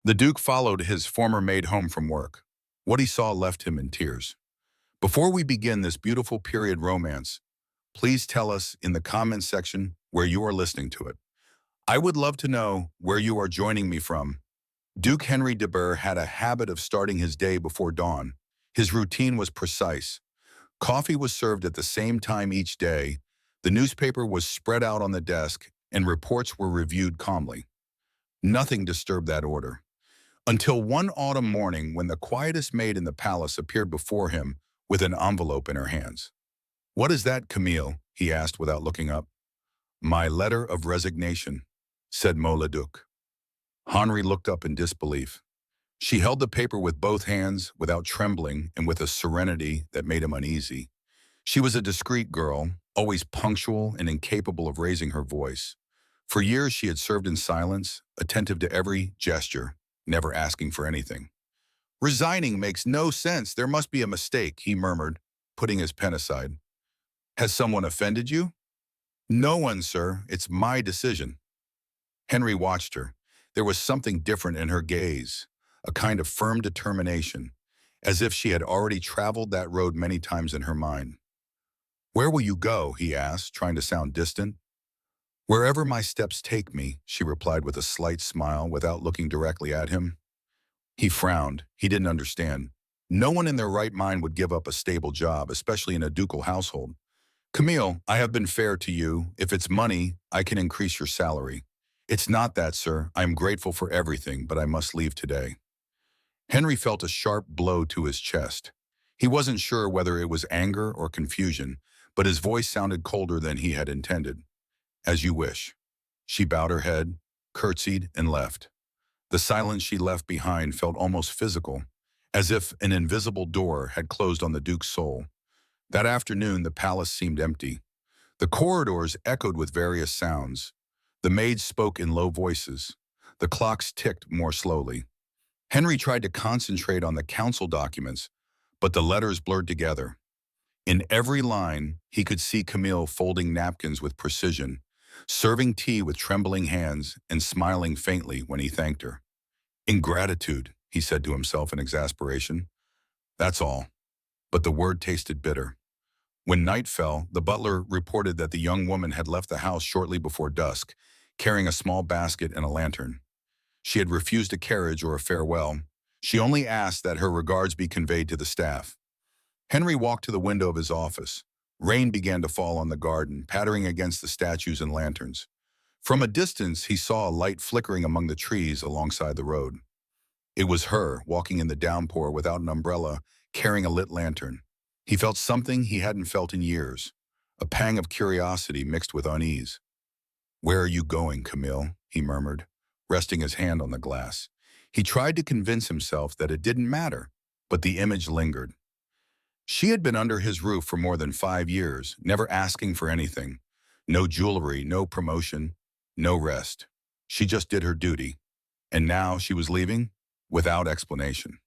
The Duke followed his former maid home from work. What he saw left him in tears. Before we begin this beautiful period romance, please tell us in the comments section where you are listening to it. I would love to know where you are joining me from. Duke Henry de Bourgh had a habit of starting his day before dawn. His routine was precise. Coffee was served at the same time each day, the newspaper was spread out on the desk, and reports were reviewed calmly. Nothing disturbed that order. Until one autumn morning when the quietest maid in the palace appeared before him with an envelope in her hands. "What is that, Camille?" he asked without looking up. "My letter of resignation," said Duc. Henri looked up in disbelief. She held the paper with both hands, without trembling and with a serenity that made him uneasy. She was a discreet girl, always punctual and incapable of raising her voice. For years she had served in silence, attentive to every gesture, never asking for anything. "Resigning makes no sense. There must be a mistake," he murmured, putting his pen aside. "Has someone offended you?" "No one, sir. It's my decision." Henry watched her. There was something different in her gaze, a kind of firm determination, as if she had already traveled that road many times in her mind. "Where will you go?" he asked, trying to sound distant. "Wherever my steps take me," she replied with a slight smile without looking directly at him. He frowned. He didn't understand. No one in their right mind would give up a stable job, especially in a ducal household. "Camille, I have been fair to you. If it's money, I can increase your salary." "It's not that, sir. I am grateful for everything, but I must leave today." Henry felt a sharp blow to his chest. He wasn't sure whether it was anger or confusion, but his voice sounded colder than he had intended. "As you wish." She bowed her head, curtsied, and left. The silence she left behind felt almost physical, as if an invisible door had closed on the Duke's soul. That afternoon, the palace seemed empty. The corridors echoed with various sounds. The maids spoke in low voices. The clocks ticked more slowly. Henry tried to concentrate on the council documents, but the letters blurred together. In every line, he could see Camille folding napkins with precision, serving tea with trembling hands, and smiling faintly when he thanked her. "Ingratitude," he said to himself in exasperation. "That's all." But the word tasted bitter. When night fell, the butler reported that the young woman had left the house shortly before dusk, carrying a small basket and a lantern. She had refused a carriage or a farewell. She only asked that her regards be conveyed to the staff. Henry walked to the window of his office. Rain began to fall on the garden, pattering against the statues and lanterns. From a distance, he saw a light flickering among the trees alongside the road. It was her, walking in the downpour without an umbrella, carrying a lit lantern. He felt something he hadn't felt in years, a pang of curiosity mixed with unease. "Where are you going, Camille?" he murmured, resting his hand on the glass. He tried to convince himself that it didn't matter, but the image lingered. She had been under his roof for more than 5 years, never asking for anything. No jewelry, no promotion, no rest. She just did her duty. And now she was leaving without explanation.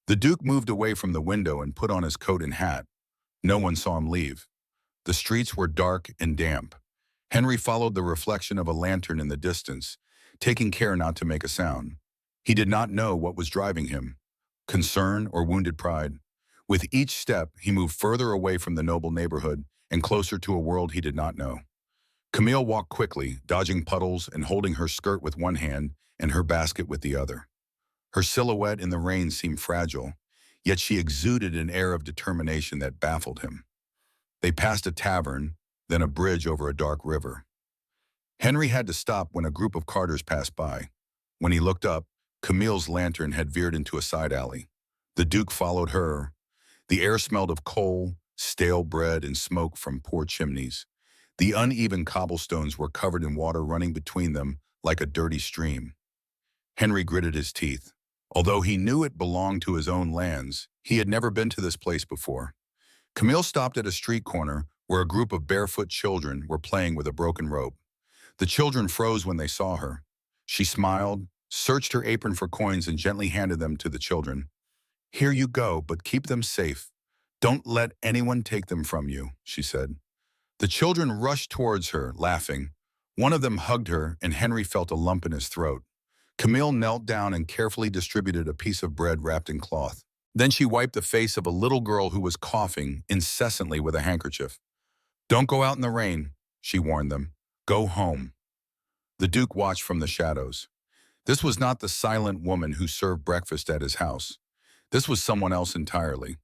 The Duke moved away from the window and put on his coat and hat. No one saw him leave. The streets were dark and damp. Henry followed the reflection of a lantern in the distance, taking care not to make a sound. He did not know what was driving him, concern or wounded pride. With each step, he moved further away from the noble neighborhood and closer to a world he did not know. Camille walked quickly, dodging puddles and holding her skirt with one hand and her basket with the other. Her silhouette in the rain seemed fragile, yet she exuded an air of determination that baffled him. They passed a tavern, then a bridge over a dark river. Henry had to stop when a group of carters passed by. When he looked up, Camille's lantern had veered into a side alley. The Duke followed her. The air smelled of coal, stale bread, and smoke from poor chimneys. The uneven cobblestones were covered in water running between them like a dirty stream. Henry gritted his teeth. Although he knew it belonged to his own lands, he had never been to this place before. Camille stopped at a street corner where a group of barefoot children were playing with a broken rope. The children froze when they saw her. She smiled, searched her apron for coins, and gently handed them to the children. "Here you go, but keep them safe. Don't let anyone take them from you," she said. The children rushed towards her, laughing. One of them hugged her, and Henry felt a lump in his throat. Camille knelt down and carefully distributed a piece of bread wrapped in cloth. Then she wiped the face of a little girl who was coughing incessantly with a handkerchief. "Don't go out in the rain," she warned them. "Go home." The Duke watched from the shadows. This was not the silent woman who served breakfast at his house. This was someone else entirely.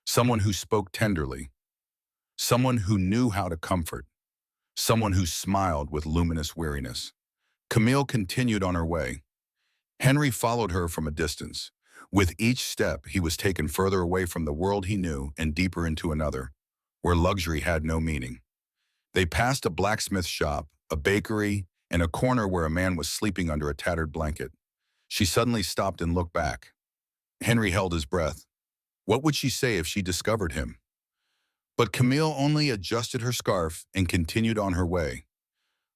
Someone who spoke tenderly. Someone who knew how to comfort. Someone who smiled with luminous weariness. Camille continued on her way. Henry followed her from a distance. With each step, he was taken further away from the world he knew and deeper into another, where luxury had no meaning. They passed a blacksmith shop, a bakery, and a corner where a man was sleeping under a tattered blanket. She suddenly stopped and looked back. Henry held his breath. What would she say if she discovered him? But Camille only adjusted her scarf and continued on her way.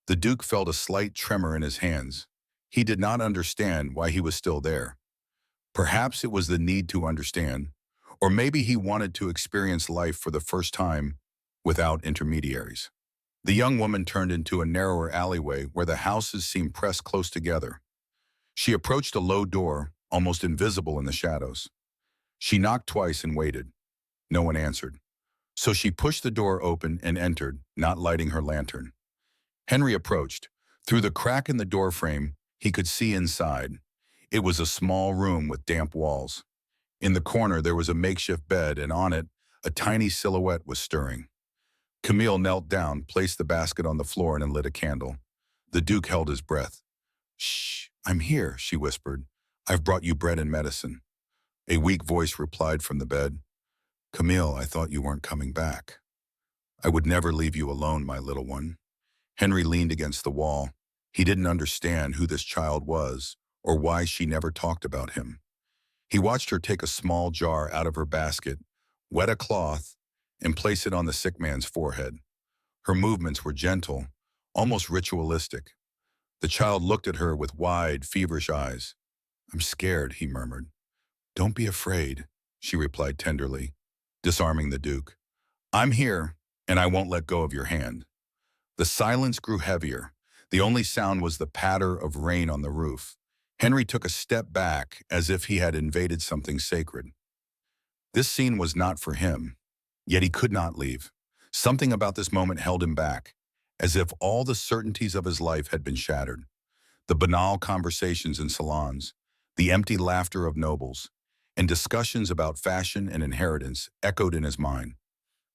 The Duke felt a slight tremor in his hands. He did not understand why he was still there. Perhaps it was the need to understand, or maybe he wanted to experience life for the first time without intermediaries. The young woman turned into a narrower alleyway where the houses seemed pressed close together. She approached a low door, almost invisible in the shadows. She knocked twice and waited. No one answered. So she pushed the door open and entered, not lighting her lantern. Henry approached. Through the crack in the doorframe, he could see inside. It was a small room with damp walls. In the corner, there was a makeshift bed, and on it, a tiny silhouette was stirring. Camille knelt down, placed the basket on the floor, and lit a candle. The Duke held his breath. "Shh, I'm here," she whispered. "I've brought you bread and medicine." A weak voice replied from the bed. "Camille, I thought you weren't coming back." "I would never leave you alone, my little one." Henry leaned against the wall. He didn't understand who this child was or why she never talked about him. He watched her take a small jar out of her basket, wet a cloth, and place it on the sick man's forehead. Her movements were gentle, almost ritualistic. The child looked at her with wide, feverish eyes. "I'm scared," he murmured. "Don't be afraid," she replied tenderly, disarming the Duke. "I'm here, and I won't let go of your hand." The silence grew heavier. The only sound was the patter of rain on the roof. Henry took a step back as if he had invaded something sacred. This scene was not for him, yet he could not leave. Something about this moment held him back, as if all the certainties of his life had been shattered. The banal conversations in salons, the empty laughter of nobles, and discussions about fashion and inheritance echoed in his mind.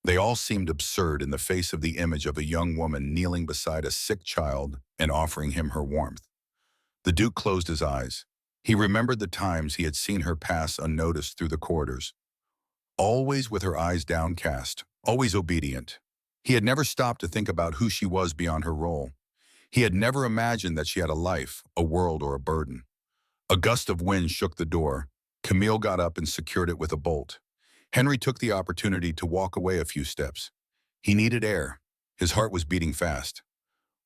They all seemed absurd in the face of the image of a young woman kneeling beside a sick child and offering him her warmth. The Duke closed his eyes. He remembered the times he had seen her pass unnoticed through the corridors, always with her eyes downcast, always obedient. He had never stopped to think about who she was beyond her role. He had never imagined that she had a life, a world, or a burden. A gust of wind shook the door. Camille got up and secured it with a bolt. Henry took the opportunity to walk away a few steps. He needed air. His heart was beating fast.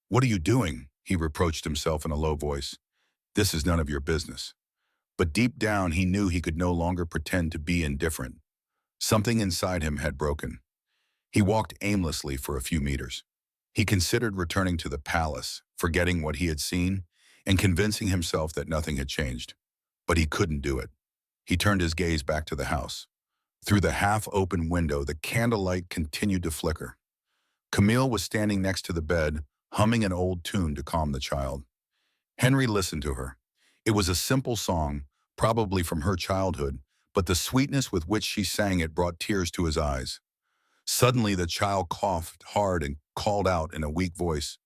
"What are you doing?" he reproached himself in a low voice. "This is none of your business." But deep down, he knew he could no longer pretend to be indifferent. Something inside him had broken. He walked aimlessly for a few meters. He considered returning to the palace, forgetting what he had seen, and convincing himself that nothing had changed. But he couldn't do it. He turned his gaze back to the house. Through the half-open window, the candlelight continued to flicker. Camille was standing next to the bed, humming an old tune to calm the child. Henry listened to her. It was a simple song, probably from her childhood, but the sweetness with which she sang it brought tears to his eyes. Suddenly, the child coughed hard and called out in a weak voice,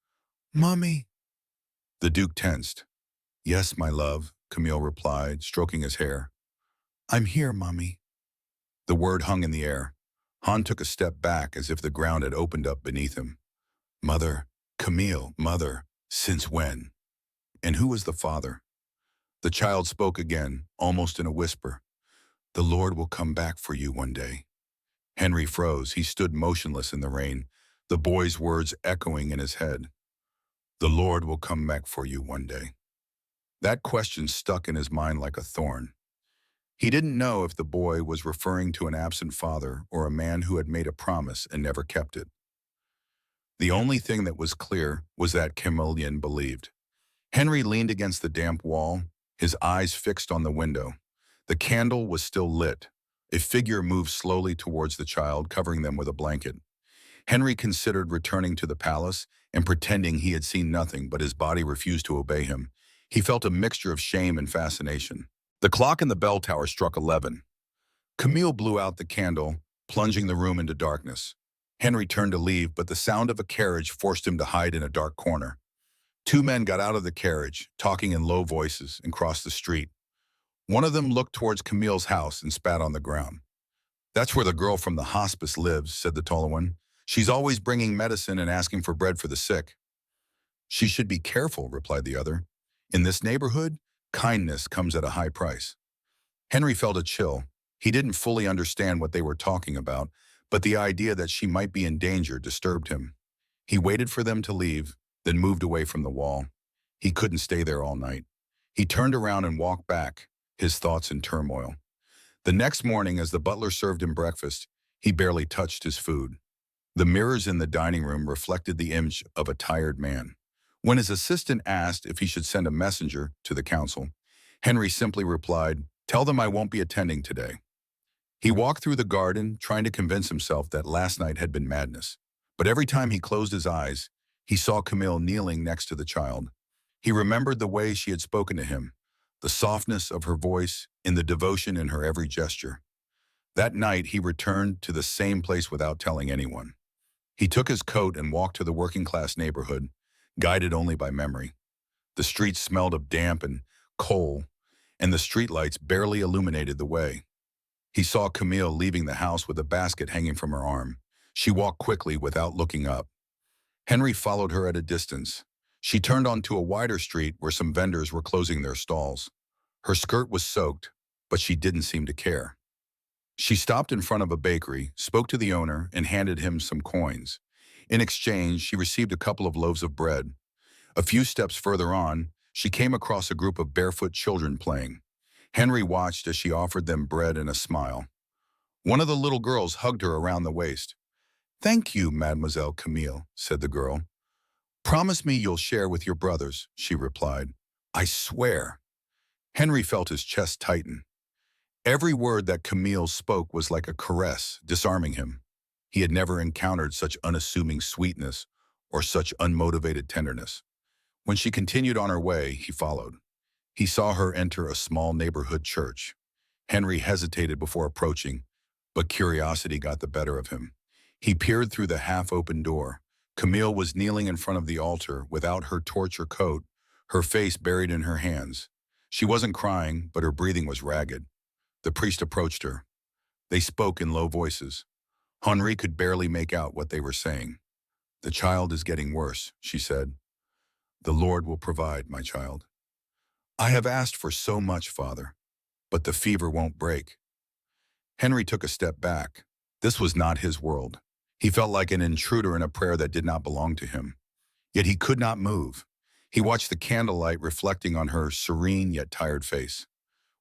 "Mommy." The Duke tensed. "Yes, my love," Camille replied, stroking his hair. "I'm here, Mommy." The word hung in the air. Han took a step back as if the ground had opened up beneath him. "Mother, Camille, mother, since when? And who was the father?" The child spoke again, almost in a whisper. "The Lord will come back for you one day." Henry froze. He stood motionless in the rain, the boy's words echoing in his head. "The Lord will come back for you one day." That question stuck in his mind like a thorn. He didn't know if the boy was referring to an absent father or a man who had made a promise and never kept it. The only thing that was clear was that Camillian believed. Henry leaned against the damp wall, his eyes fixed on the window. The candle was still lit. A figure moved slowly towards the child, covering them with a blanket. Henry considered returning to the palace and pretending he had seen nothing, but his body refused to obey him. He felt a mixture of shame and fascination. The clock in the bell tower struck 11. Camille blew out the candle, plunging the room into darkness. Henry turned to leave, but the sound of a carriage forced him to hide in a dark corner. Two men got out of the carriage, talking in low voices, and crossed the street. One of them looked towards Camille's house and spat on the ground. "That's where the girl from the hospice lives," said the taller one. "She's always bringing medicine and asking for bread for the sick." "She should be careful," replied the other. "In this neighborhood, kindness comes at a high price." Henry felt a chill. He didn't fully understand what they were talking about, but the idea that she might be in danger disturbed him. He waited for them to leave, then moved away from the wall. He couldn't stay there all night. He turned around and walked back, his thoughts in turmoil. The next morning, as the butler served him breakfast, he barely touched his food. The mirrors in the dining room reflected the image of a tired man. When his assistant asked if he should send a messenger to the council, Henry simply replied, "Tell them I won't be attending today." He walked through the garden, trying to convince himself that last night had been madness. But every time he closed his eyes, he saw Camille kneeling next to the child. He remembered the way she had spoken to him, the softness of her voice, and the devotion in her every gesture. That night, he returned to the same place without telling anyone. He took his coat and walked to the working-class neighborhood, guided only by memory. The streets smelled of damp and coal, and the streetlights barely illuminated the way. He saw Camille leaving the house with a basket hanging from her arm. She walked quickly without looking up. Henry followed her at a distance. She turned onto a wider street where some vendors were closing their stalls. Her skirt was soaked, but she didn't seem to care. She stopped in front of a bakery, spoke to the owner, and handed him some coins. In exchange, she received a couple of loaves of bread. A few steps further on, she came across a group of barefoot children playing. Henry watched as she offered them bread and a smile. One of the little girls hugged her around the waist. "Thank you, Mademoiselle Camille," said the girl. "Promise me you'll share with your brothers," she replied. "I swear." Henry felt his chest tighten. Every word that Camille spoke was like a caress, disarming him. He had never encountered such unassuming sweetness or such unmotivated tenderness. When she continued on her way, he followed. He saw her enter a small neighborhood church. Henry hesitated before approaching, but curiosity got the better of him. He peered through the half-open door. Camille was kneeling in front of the altar without her torch or coat, her face buried in her hands. She wasn't crying, but her breathing was ragged. The priest approached her. They spoke in low voices. Henri could barely make out what they were saying. "The child is getting worse," she said. "The Lord will provide, my child." "I have asked for so much, Father, but the fever won't break." Henry took a step back. This was not his world. He felt like an intruder in a prayer that did not belong to him. Yet he could not move. He watched the candlelight reflecting on her serene yet tired face.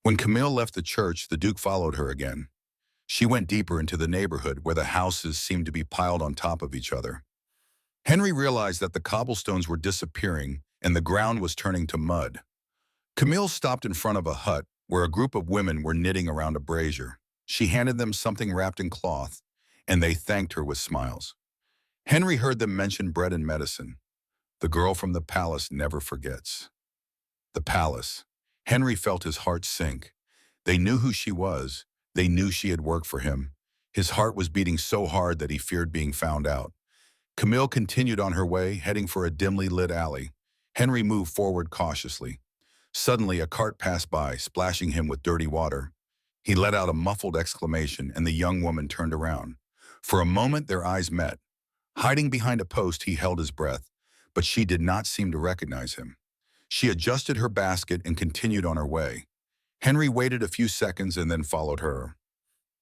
When Camille left the church, the Duke followed her again. She went deeper into the neighborhood where the houses seemed to be piled on top of each other. Henry realized that the cobblestones were disappearing and the ground was turning to mud. Camille stopped in front of a hut where a group of women were knitting around a brazier. She handed them something wrapped in cloth, and they thanked her with smiles. Henry heard them mention bread and medicine. The girl from the palace never forgets. The palace. Henry felt his heart sink. They knew who she was. They knew she had worked for him. His heart was beating so hard that he feared being found out. Camille continued on her way, heading for a dimly lit alley. Henry moved forward cautiously. Suddenly, a cart passed by, splashing him with dirty water. He let out a muffled exclamation, and the young woman turned around. For a moment, their eyes met. Hiding behind a post, he held his breath, but she did not seem to recognize him. She adjusted her basket and continued on her way. Henry waited a few seconds and then followed her.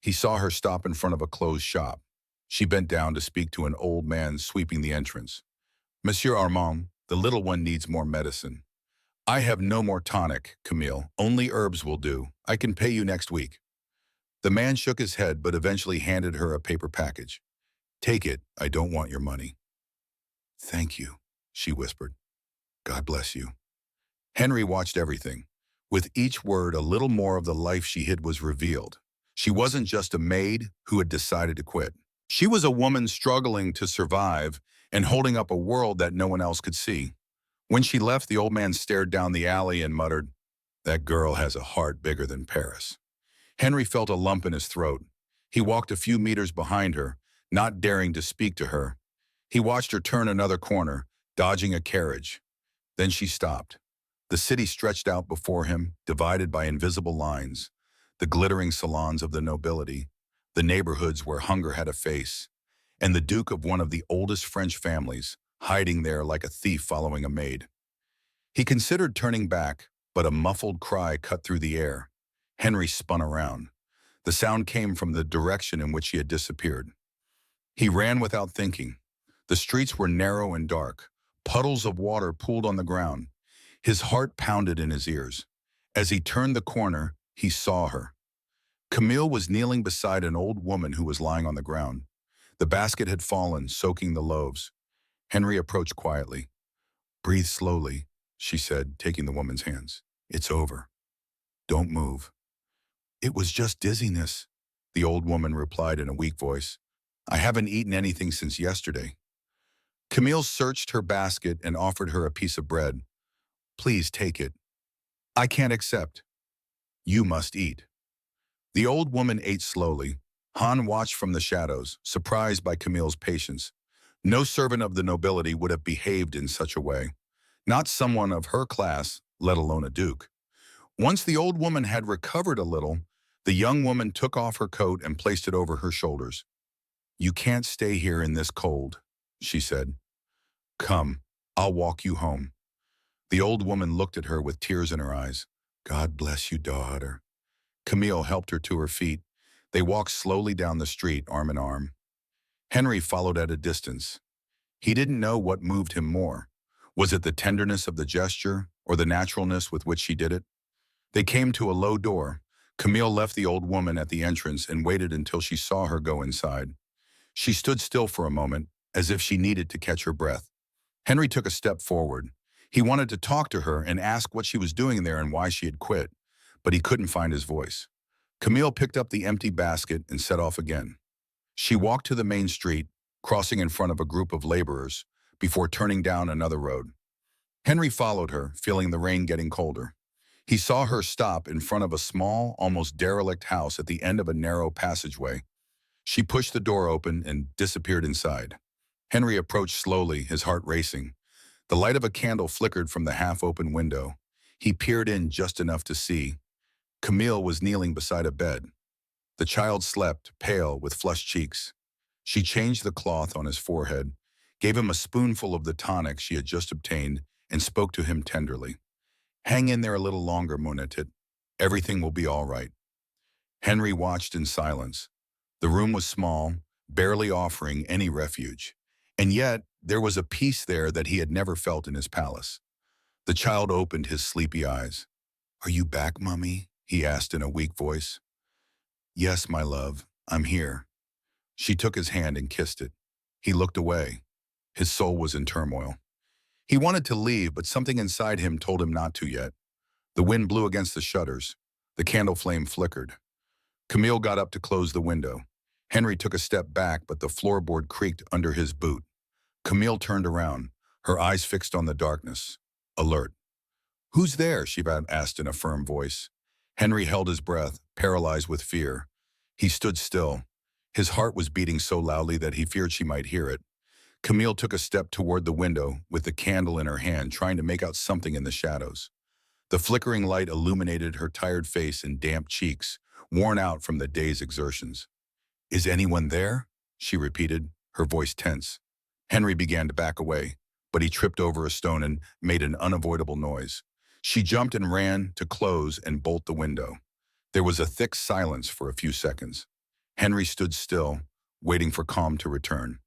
He saw her stop in front of a closed shop. She bent down to speak to an old man sweeping the entrance. "Monsieur Armand, the little one needs more medicine." "I have no more tonic, Camille. Only herbs will do. I can pay you next week." The man shook his head but eventually handed her a paper package. "Take it. I don't want your money." "Thank you," she whispered. "God bless you." Henry watched everything. With each word, a little more of the life she hid was revealed. She wasn't just a maid who had decided to quit. She was a woman struggling to survive and holding up a world that no one else could see. When she left, the old man stared down the alley and muttered, "That girl has a heart bigger than Paris." Henry felt a lump in his throat. He walked a few meters behind her, not daring to speak to her. He watched her turn another corner, dodging a carriage. Then she stopped. The city stretched out before him, divided by invisible lines. The glittering salons of the nobility, the neighborhoods where hunger had a face, and the duke of one of the oldest French families, hiding there like a thief following a maid. He considered turning back, but a muffled cry cut through the air. Henry spun around. The sound came from the direction in which she had disappeared. He ran without thinking. The streets were narrow and dark. Puddles of water pooled on the ground. His heart pounded in his ears. As he turned the corner, he saw her. Camille was kneeling beside an old woman who was lying on the ground. The basket had fallen, soaking the loaves. Henry approached quietly. "Breathe slowly," she said, taking the woman's hands. "It's over. Don't move." "It was just dizziness," the old woman replied in a weak voice. "I haven't eaten anything since yesterday." Camille searched her basket and offered her a piece of bread. "Please take it." "I can't accept." "You must eat." The old woman ate slowly. Han watched from the shadows, surprised by Camille's patience. No servant of the nobility would have behaved in such a way. Not someone of her class, let alone a duke. Once the old woman had recovered a little, the young woman took off her coat and placed it over her shoulders. "You can't stay here in this cold," she said. "Come, I'll walk you home." The old woman looked at her with tears in her eyes. "God bless you, daughter." Camille helped her to her feet. They walked slowly down the street, arm in arm. Henry followed at a distance. He didn't know what moved him more. Was it the tenderness of the gesture or the naturalness with which she did it? They came to a low door. Camille left the old woman at the entrance and waited until she saw her go inside. She stood still for a moment, as if she needed to catch her breath. Henry took a step forward. He wanted to talk to her and ask what she was doing there and why she had quit, but he couldn't find his voice. Camille picked up the empty basket and set off again. She walked to the main street, crossing in front of a group of laborers, before turning down another road. Henry followed her, feeling the rain getting colder. He saw her stop in front of a small, almost derelict house at the end of a narrow passageway. She pushed the door open and disappeared inside. Henry approached slowly, his heart racing. The light of a candle flickered from the half-open window. He peered in just enough to see. Camille was kneeling beside a bed. The child slept, pale, with flushed cheeks. She changed the cloth on his forehead, gave him a spoonful of the tonic she had just obtained, and spoke to him tenderly. "Hang in there a little longer, Monetit. Everything will be all right." Henry watched in silence. The room was small, barely offering any refuge. And yet, there was a peace there that he had never felt in his palace. The child opened his sleepy eyes. "Are you back, Mummy?" he asked in a weak voice. "Yes, my love, I'm here." She took his hand and kissed it. He looked away. His soul was in turmoil. He wanted to leave, but something inside him told him not to yet. The wind blew against the shutters. The candle flame flickered. Camille got up to close the window. Henry took a step back, but the floorboard creaked under his boot. Camille turned around, her eyes fixed on the darkness, alert. "Who's there?" she asked in a firm voice. Henry held his breath, paralyzed with fear. He stood still. His heart was beating so loudly that he feared she might hear it. Camille took a step toward the window, with the candle in her hand, trying to make out something in the shadows. The flickering light illuminated her tired face and damp cheeks, worn out from the day's exertions. "Is anyone there?" she repeated, her voice tense. Henry began to back away, but he tripped over a stone and made an unavoidable noise. She jumped and ran to close and bolt the window. There was a thick silence for a few seconds. Henry stood still, waiting for calm to return.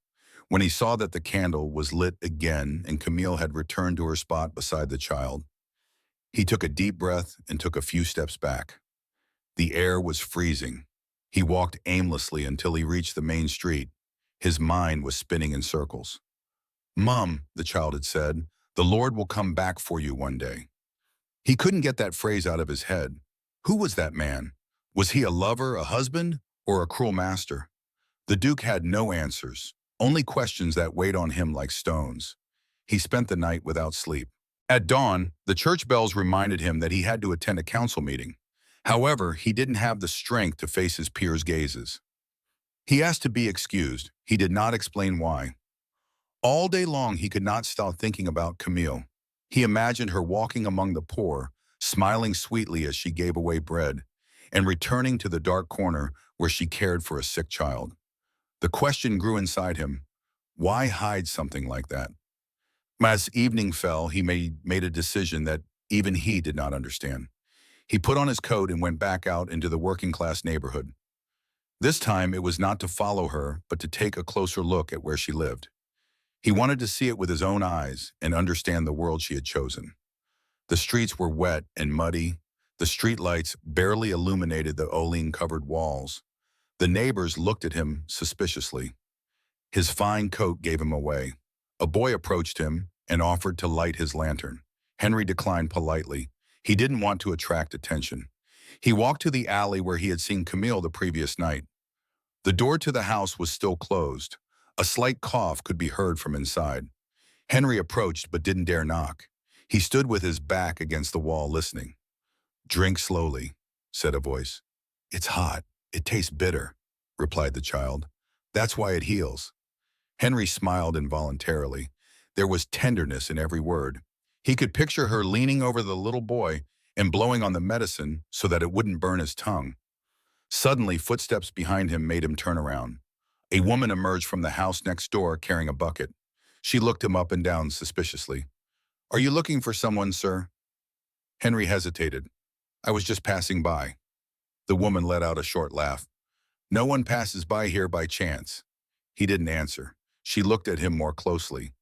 When he saw that the candle was lit again and Camille had returned to her spot beside the child, he took a deep breath and took a few steps back. The air was freezing. He walked aimlessly until he reached the main street. His mind was spinning in circles. "Mom," the child had said, "the Lord will come back for you one day." He couldn't get that phrase out of his head. Who was that man? Was he a lover, a husband, or a cruel master? The Duke had no answers, only questions that weighed on him like stones. He spent the night without sleep. At dawn, the church bells reminded him that he had to attend a council meeting. However, he didn't have the strength to face his peers' gazes. He asked to be excused. He did not explain why. All day long, he could not stop thinking about Camille. He imagined her walking among the poor, smiling sweetly as she gave away bread, and returning to the dark corner where she cared for a sick child. The question grew inside him, why hide something like that? As evening fell, he made a decision that even he did not understand. He put on his coat and went back out into the working-class neighborhood. This time, it was not to follow her, but to take a closer look at where she lived. He wanted to see it with his own eyes and understand the world she had chosen. The streets were wet and muddy. The streetlights barely illuminated the Olean-covered walls. The neighbors looked at him suspiciously. His fine coat gave him away. A boy approached him and offered to light his lantern. Henry declined politely. He didn't want to attract attention. He walked to the alley where he had seen Camille the previous night. The door to the house was still closed. A slight cough could be heard from inside. Henry approached but didn't dare knock. He stood with his back against the wall listening. "Drink slowly," said a voice. "It's hot. It tastes bitter," replied the child. "That's why it heals." Henry smiled involuntarily. There was tenderness in every word. He could picture her leaning over the little boy and blowing on the medicine so that it wouldn't burn his tongue. Suddenly, footsteps behind him made him turn around. A woman emerged from the house next door carrying a bucket. She looked him up and down suspiciously. "Are you looking for someone, sir?" Henry hesitated. "I was just passing by." The woman let out a short laugh. "No one passes by here by chance." He didn't answer. She looked at him more closely.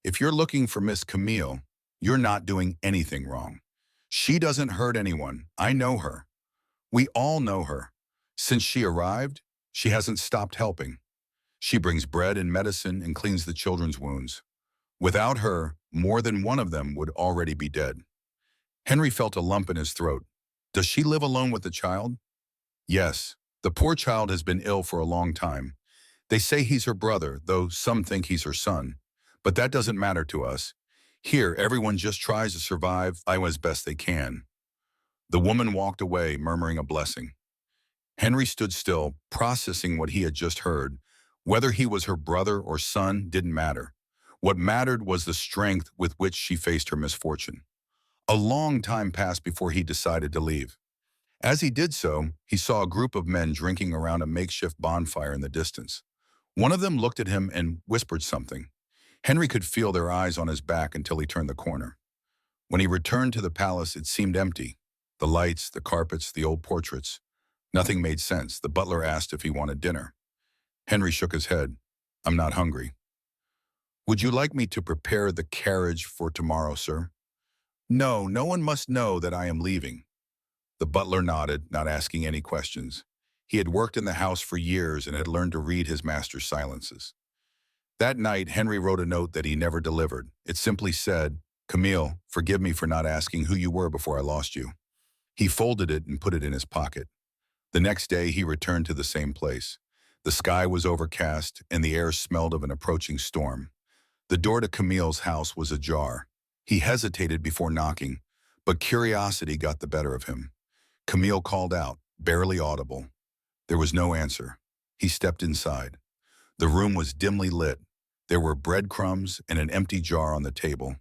"If you're looking for Miss Camille, you're not doing anything wrong. She doesn't hurt anyone. I know her. We all know her. Since she arrived, she hasn't stopped helping. She brings bread and medicine and cleans the children's wounds. Without her, more than one of them would already be dead." Henry felt a lump in his throat. "Does she live alone with the child?" "Yes. The poor child has been ill for a long time. They say he's her brother, though some think he's her son. But that doesn't matter to us. Here, everyone just tries to survive as best they can." The woman walked away, murmuring a blessing. Henry stood still, processing what he had just heard. Whether he was her brother or son didn't matter. What mattered was the strength with which she faced her misfortune. A long time passed before he decided to leave. As he did so, he saw a group of men drinking around a makeshift bonfire in the distance. One of them looked at him and whispered something. Henry could feel their eyes on his back until he turned the corner. When he returned to the palace, it seemed empty. The lights, the carpets, the old portraits. Nothing made sense. The butler asked if he wanted dinner. Henry shook his head. "I'm not hungry." "Would you like me to prepare the carriage for tomorrow, sir?" "No, no one must know that I am leaving." The butler nodded, not asking any questions. He had worked in the house for years and had learned to read his master's silences. That night, Henry wrote a note that he never delivered. It simply said, "Camille, forgive me for not asking who you were before I lost you." He folded it and put it in his pocket. The next day, he returned to the same place. The sky was overcast, and the air smelled of an approaching storm. The door to Camille's house was ajar. He hesitated before knocking, but curiosity got the better of him. Camille called out, barely audible. There was no answer. He stepped inside. The room was dimly lit. There were breadcrumbs and an empty jar on the table.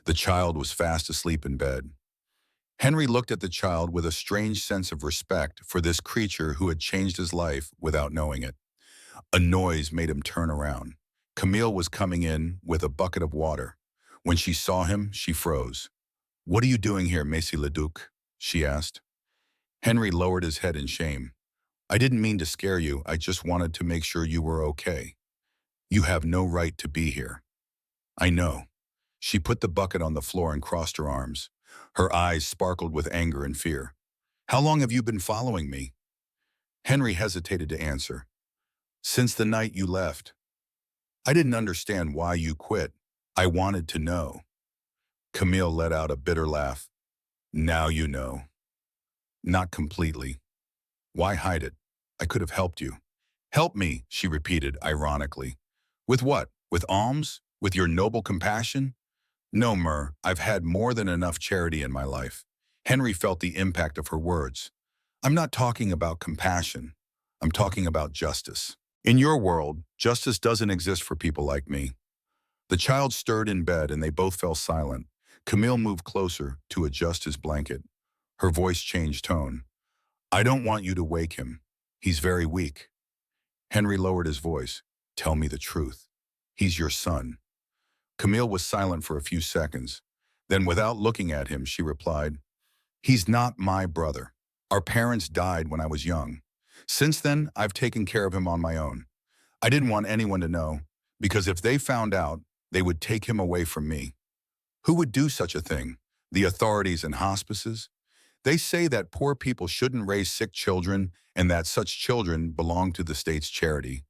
The child was fast asleep in bed. Henry looked at the child with a strange sense of respect for this creature who had changed his life without knowing it. A noise made him turn around. Camille was coming in with a bucket of water. When she saw him, she froze. "What are you doing here, Monsieur le Duc?" she asked. Henry lowered his head in shame. "I didn't mean to scare you. I just wanted to make sure you were okay. You have no right to be here." "I know." She put the bucket on the floor and crossed her arms. Her eyes sparkled with anger and fear. "How long have you been following me?" Henry hesitated to answer. "Since the night you left. I didn't understand why you quit. I wanted to know." Camille let out a bitter laugh. Now you know. Not completely. Why hide it? I could have helped you. Help me, she repeated ironically. With what? With alms? With your noble compassion? No, Mur, I've had more than enough charity in my life. Henry felt the impact of her words. I'm not talking about compassion. I'm talking about justice. In your world, justice doesn't exist for people like me. The child stirred in bed and they both fell silent. Camille moved closer to adjust his blanket. Her voice changed tone. I don't want you to wake him. He's very weak. Henry lowered his voice. Tell me the truth. He's your son. Camille was silent for a few seconds. Then, without looking at him, she replied, He's not my brother. Our parents died when I was young. Since then, I've taken care of him on my own. I didn't want anyone to know, because if they found out, they would take him away from me. Who would do such a thing? The authorities and hospices? They say that poor people shouldn't raise sick children and that such children belong to the state's charity.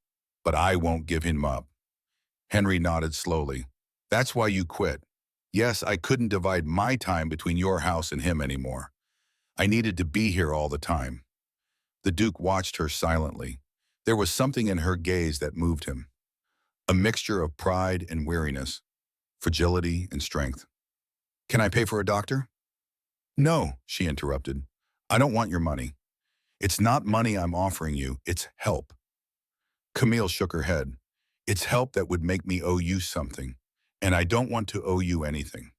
But I won't give him up. Henry nodded slowly. That's why you quit. Yes, I couldn't divide my time between your house and him anymore. I needed to be here all the time. The Duke watched her silently. There was something in her gaze that moved him. A mixture of pride and weariness, fragility and strength. Can I pay for a doctor? No, she interrupted. I don't want your money. It's not money I'm offering you, it's help. Camille shook her head. It's help that would make me owe you something, and I don't want to owe you anything.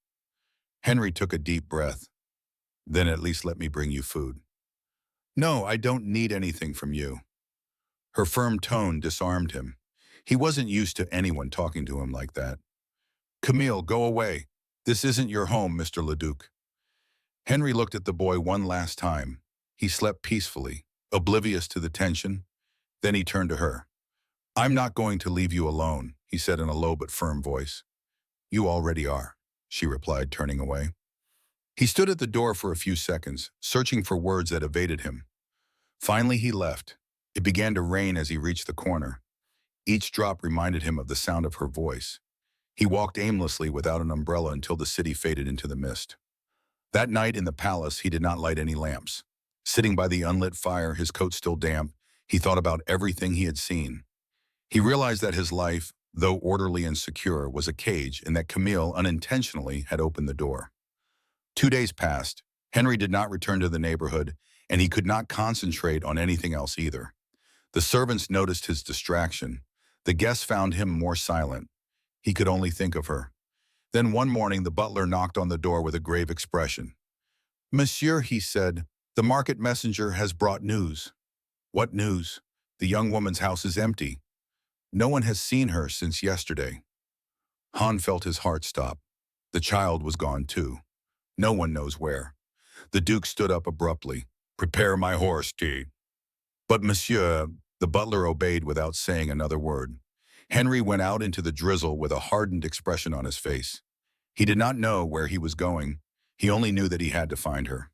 Henry took a deep breath. Then at least let me bring you food. No, I don't need anything from you. Her firm tone disarmed him. He wasn't used to anyone talking to him like that. Camille, go away. This isn't your home, Mr. Leduc. Henry looked at the boy one last time. He slept peacefully, oblivious to the tension. Then he turned to her. I'm not going to leave you alone, he said in a low but firm voice. You already are, she replied, turning away. He stood at the door for a few seconds, searching for words that evaded him. Finally, he left. It began to rain as he reached the corner. Each drop reminded him of the sound of her voice. He walked aimlessly without an umbrella until the city faded into the mist. That night in the palace, he did not light any lamps. Sitting by the unlit fire, his coat still damp, he thought about everything he had seen. He realized that his life, though orderly and secure, was a cage and that Camille unintentionally had opened the door. 2 days passed. Henry did not return to the neighborhood, and he could not concentrate on anything else either. The servants noticed his distraction. The guests found him more silent. He could only think of her. Then one morning the butler knocked on the door with a grave expression. Monsieur, he said, the market messenger has brought news. What news? The young woman's house is empty. No one has seen her since yesterday. Han felt his heart stop. The child was gone too. No one knows where. The Duke stood up abruptly. Prepare my horse, T. But monsieur, the butler obeyed without saying another word. Henry went out into the drizzle with a hardened expression on his face. He did not know where he was going. He only knew that he had to find her.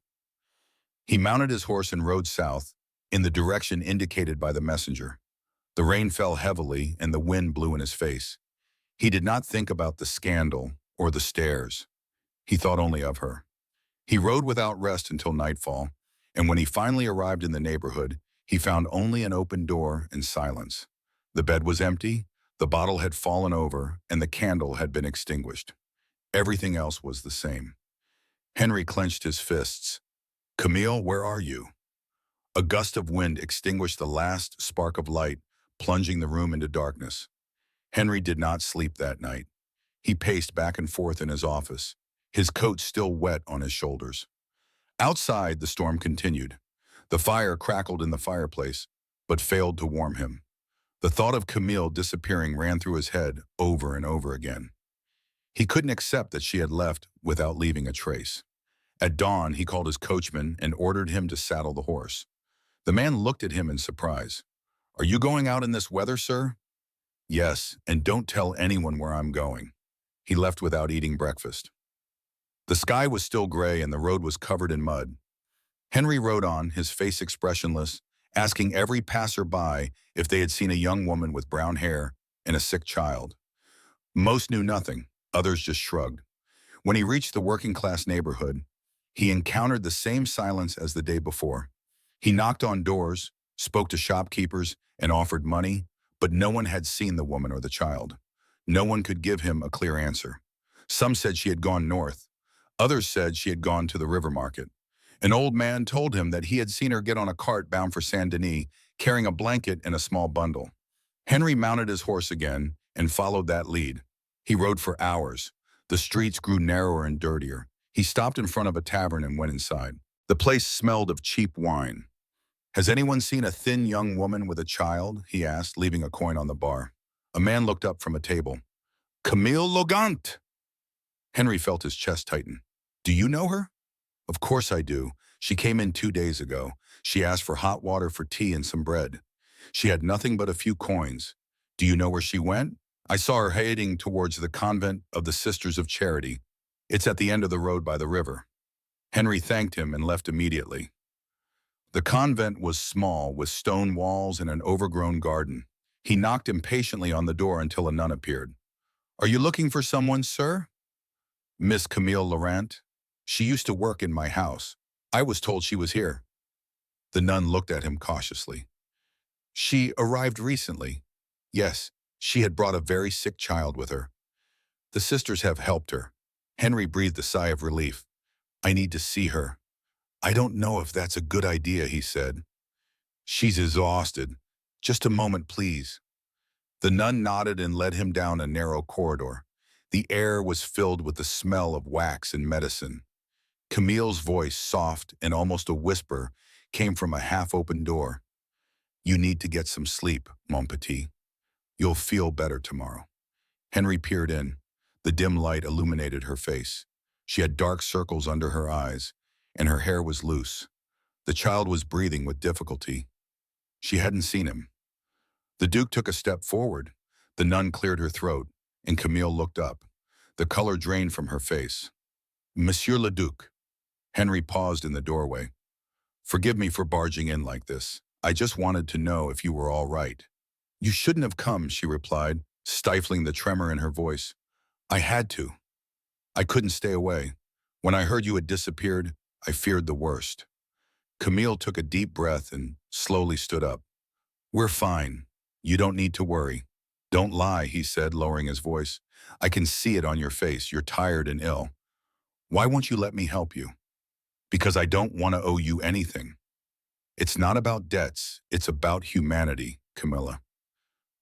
He mounted his horse and rode south, in the direction indicated by the messenger. The rain fell heavily and the wind blew in his face. He did not think about the scandal or the stairs. He thought only of her. He rode without rest until nightfall, and when he finally arrived in the neighborhood, he found only an open door and silence. The bed was empty, the bottle had fallen over, and the candle had been extinguished. Everything else was the same. Henry clenched his fists. Camille, where are you? A gust of wind extinguished the last spark of light, plunging the room into darkness. Henry did not sleep that night. He paced back and forth in his office, his coat still wet on his shoulders. Outside, the storm continued. The fire crackled in the fireplace, but failed to warm him. The thought of Camille disappearing ran through his head over and over again. He couldn't accept that she had left without leaving a trace. At dawn, he called his coachman and ordered him to saddle the horse. The man looked at him in surprise. Are you going out in this weather, sir? Yes, and don't tell anyone where I'm going. He left without eating breakfast. The sky was still gray and the road was covered in mud. Henry rode on, his face expressionless, asking every passer-by if they had seen a young woman with brown hair and a sick child. Most knew nothing, others just shrugged. When he reached the working-class neighborhood, He encountered the same silence as the day before. He knocked on doors, spoke to shopkeepers, and offered money, but no one had seen the woman or the child. No one could give him a clear answer. Some said she had gone north. Others said she had gone to the river market. An old man told him that he had seen her get on a cart bound for Saint Denis, carrying a blanket and a small bundle. Henry mounted his horse again and followed that lead. He rode for hours. The streets grew narrower and dirtier. He stopped in front of a tavern and went inside. The place smelled of cheap wine. "Has anyone seen a thin young woman with a child?" he asked, leaving a coin on the bar. A man looked up from a table. "Camille Logant!" Henry felt his chest tighten. "Do you know her?" "Of course I do. She came in 2 days ago. She asked for hot water for tea and some bread. She had nothing but a few coins. Do you know where she went?" "I saw her heading towards the convent of the Sisters of Charity. It's at the end of the road by the river." Henry thanked him and left immediately. The convent was small, with stone walls and an overgrown garden. He knocked impatiently on the door until a nun appeared. "Are you looking for someone, sir?" "Miss Camille Laurent. She used to work in my house. I was told she was here." The nun looked at him cautiously. "She arrived recently." "Yes, she had brought a very sick child with her. The sisters have helped her." Henry breathed a sigh of relief. "I need to see her." "I don't know if that's a good idea," he said. "She's exhausted. Just a moment, please." The nun nodded and led him down a narrow corridor. The air was filled with the smell of wax and medicine. Camille's voice, soft and almost a whisper, came from a half-open door. "You need to get some sleep, mon petit. You'll feel better tomorrow." Henry peered in. The dim light illuminated her face. She had dark circles under her eyes, and her hair was loose. The child was breathing with difficulty. She hadn't seen him. The Duke took a step forward. The nun cleared her throat, and Camille looked up. The color drained from her face. "Monsieur le Duc." Henry paused in the doorway. "Forgive me for barging in like this. I just wanted to know if you were all right." "You shouldn't have come," she replied, stifling the tremor in her voice. "I had to. I couldn't stay away. When I heard you had disappeared, I feared the worst." Camille took a deep breath and slowly stood up. "We're fine. You don't need to worry." "Don't lie," he said, lowering his voice. "I can see it on your face. You're tired and ill. Why won't you let me help you?" "Because I don't want to owe you anything." "It's not about debts. It's about humanity, Camilla."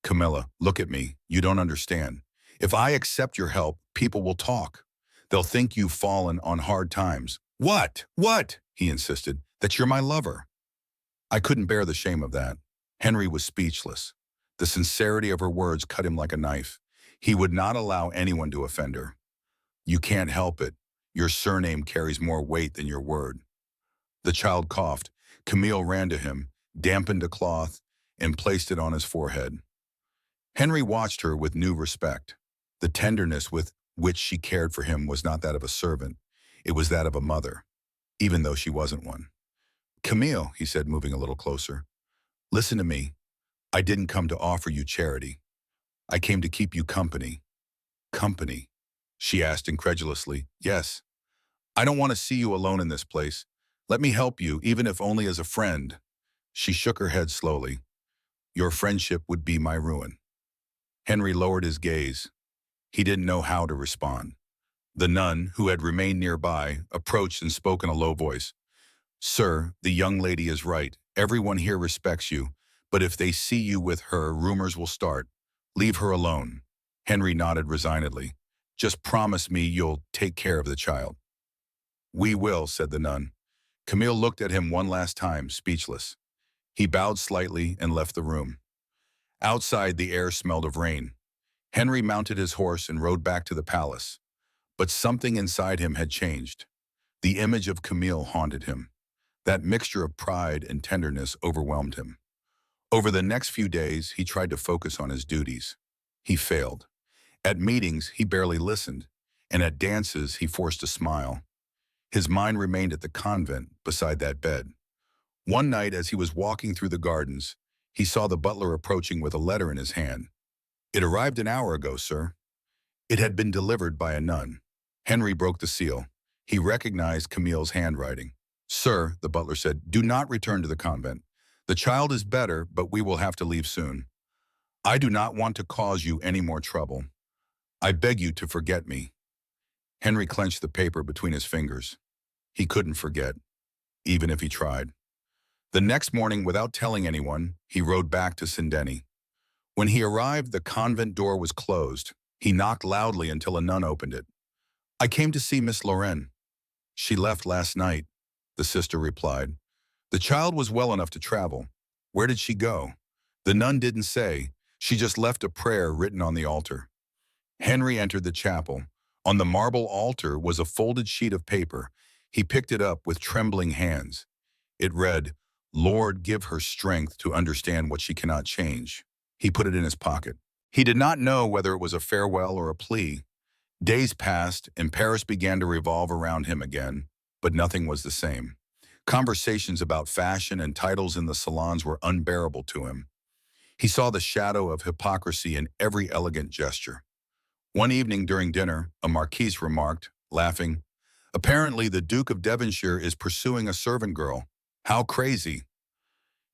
"Camilla, look at me. You don't understand. If I accept your help, people will talk. They'll think you've fallen on hard times." What?" he insisted. "That you're my lover." I couldn't bear the shame of that. Henry was speechless. The sincerity of her words cut him like a knife. He would not allow anyone to offend her. "You can't help it. Your surname carries more weight than your word." The child coughed. Camille ran to him, dampened a cloth, and placed it on his forehead. Henry watched her with new respect. The tenderness with which she cared for him was not that of a servant. It was that of a mother, even though she wasn't one. "Camille," he said, moving a little closer, "listen to me. I didn't come to offer you charity. I came to keep you company." "Company?" she asked incredulously. "Yes. I don't want to see you alone in this place. Let me help you, even if only as a friend." She shook her head slowly. "Your friendship would be my ruin." Henry lowered his gaze. He didn't know how to respond. The nun, who had remained nearby, approached and spoke in a low voice. "Sir, the young lady is right. Everyone here respects you, but if they see you with her, rumors will start. Leave her alone." Henry nodded resignedly. "Just promise me you'll take care of the child." "We will," said the nun. Camille looked at him one last time, speechless. He bowed slightly and left the room. Outside, the air smelled of rain. Henry mounted his horse and rode back to the palace. But something inside him had changed. The image of Camille haunted him. That mixture of pride and tenderness overwhelmed him. Over the next few days, he tried to focus on his duties. He failed. At meetings, he barely listened, and at dances, he forced a smile. His mind remained at the convent beside that bed. One night, as he was walking through the gardens, he saw the butler approaching with a letter in his hand. "It arrived an hour ago, sir." It had been delivered by a nun. Henry broke the seal. He recognized Camille's handwriting. "Sir," the butler said, "do not return to the convent. The child is better, but we will have to leave soon. I do not want to cause you any more trouble. I beg you to forget me." Henry clenched the paper between his fingers. He couldn't forget, even if he tried. The next morning, without telling anyone, he rode back to Sindeni. When he arrived, the convent door was closed. He knocked loudly until a nun opened it. "I came to see Miss Loren." "She left last night," the sister replied. "The child was well enough to travel." "Where did she go?" The nun didn't say. She just left a prayer written on the altar. Henry entered the chapel. On the marble altar was a folded sheet of paper. He picked it up with trembling hands. It read, "Lord, give her strength to understand what she cannot change." He put it in his pocket. He did not know whether it was a farewell or a plea. Days passed, and Paris began to revolve around him again, but nothing was the same. Conversations about fashion and titles in the salons were unbearable to him. He saw the shadow of hypocrisy in every elegant gesture. One evening during dinner, a marquise remarked, laughing, "Apparently the Duke of Devonshire is pursuing a servant girl. How crazy."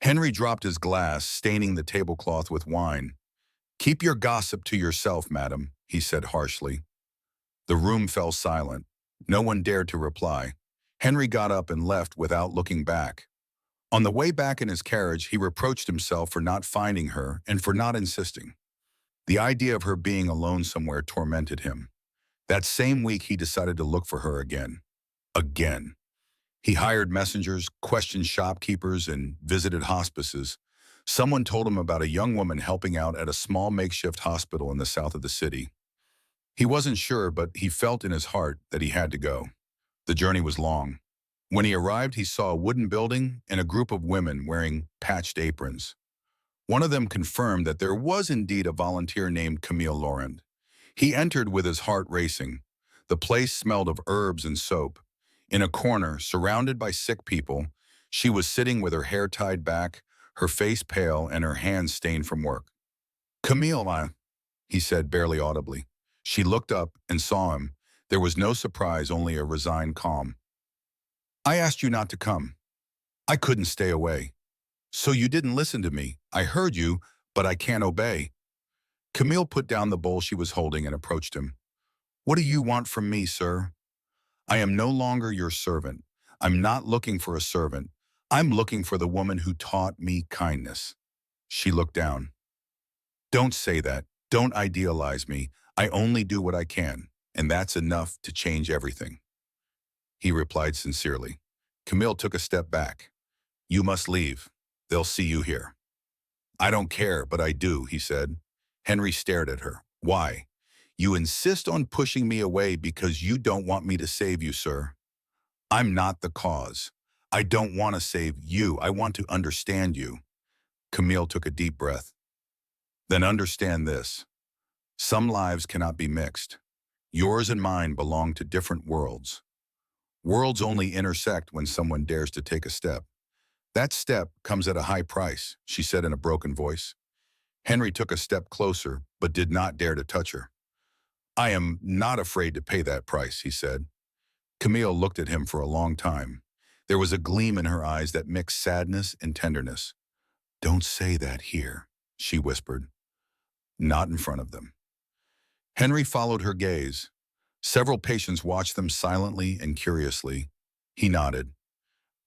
Henry dropped his glass, staining the tablecloth with wine. "Keep your gossip to yourself, madam," he said harshly. The room fell silent. No one dared to reply. Henry got up and left without looking back. On the way back in his carriage, he reproached himself for not finding her and for not insisting. The idea of her being alone somewhere tormented him. That same week, he decided to look for her again. Again. He hired messengers, questioned shopkeepers, and visited hospices. Someone told him about a young woman helping out at a small makeshift hospital in the south of the city. He wasn't sure, but he felt in his heart that he had to go. The journey was long. When he arrived, he saw a wooden building and a group of women wearing patched aprons. One of them confirmed that there was indeed a volunteer named Camille Laurent. He entered with his heart racing. The place smelled of herbs and soap. In a corner, surrounded by sick people, she was sitting with her hair tied back, her face pale, and her hands stained from work. "Camille," he said barely audibly. She looked up and saw him. There was no surprise, only a resigned calm. "I asked you not to come. I couldn't stay away." "So you didn't listen to me. I heard you, but I can't obey." Camille put down the bowl she was holding and approached him. "What do you want from me, sir?" "I am no longer your servant. I'm not looking for a servant. I'm looking for the woman who taught me kindness." She looked down. "Don't say that. Don't idealize me. I only do what I can, and that's enough to change everything." He replied sincerely. Camille took a step back. "You must leave. They'll see you here." "I don't care, but I do," he said. Henry stared at her. "Why? You insist on pushing me away because you don't want me to save you, sir. I'm not the cause. I don't want to save you. I want to understand you." Camille took a deep breath. "Then understand this. Some lives cannot be mixed. Yours and mine belong to different worlds. Worlds only intersect when someone dares to take a step. That step comes at a high price," she said in a broken voice. Henry took a step closer, but did not dare to touch her. "I am not afraid to pay that price," he said. Camille looked at him for a long time. There was a gleam in her eyes that mixed sadness and tenderness. "Don't say that here," she whispered. "Not in front of them." Henry followed her gaze. Several patients watched them silently and curiously. He nodded.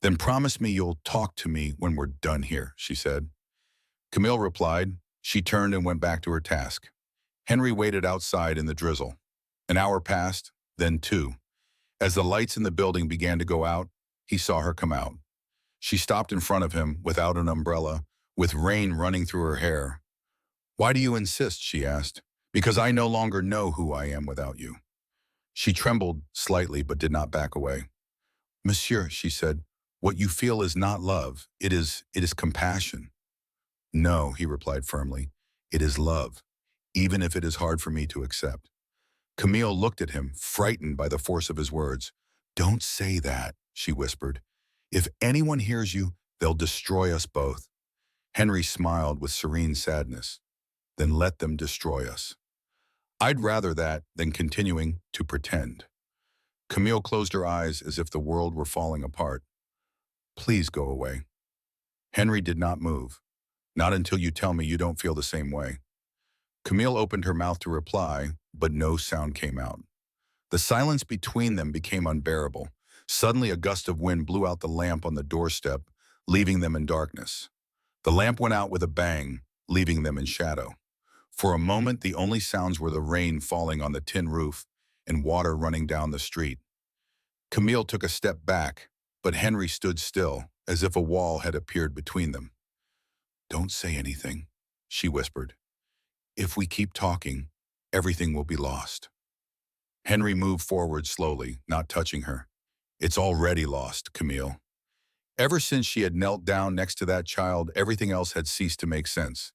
"Then promise me you'll talk to me when we're done here," she said. Camille replied. She turned and went back to her task. Henry waited outside in the drizzle. An hour passed, then two. As the lights in the building began to go out, he saw her come out. She stopped in front of him without an umbrella, with rain running through her hair. "Why do you insist?" she asked. "Because I no longer know who I am without you." She trembled slightly but did not back away. "Monsieur," she said, "what you feel is not love. It is compassion." "No," he replied firmly. "It is love, even if it is hard for me to accept." Camille looked at him, frightened by the force of his words. "Don't say that," she whispered. "If anyone hears you, they'll destroy us both." Henry smiled with serene sadness. "Then let them destroy us. I'd rather that than continuing to pretend." Camille closed her eyes as if the world were falling apart. Please go away. Henry did not move. Not until you tell me you don't feel the same way. Camille opened her mouth to reply, but no sound came out. The silence between them became unbearable. Suddenly a gust of wind blew out the lamp on the doorstep, leaving them in darkness. The lamp went out with a bang, leaving them in shadow. For a moment, the only sounds were the rain falling on the tin roof and water running down the street. Camille took a step back, but Henry stood still, as if a wall had appeared between them. Don't say anything, she whispered. If we keep talking, everything will be lost. Henry moved forward slowly, not touching her. It's already lost, Camille. Ever since she had knelt down next to that child, everything else had ceased to make sense.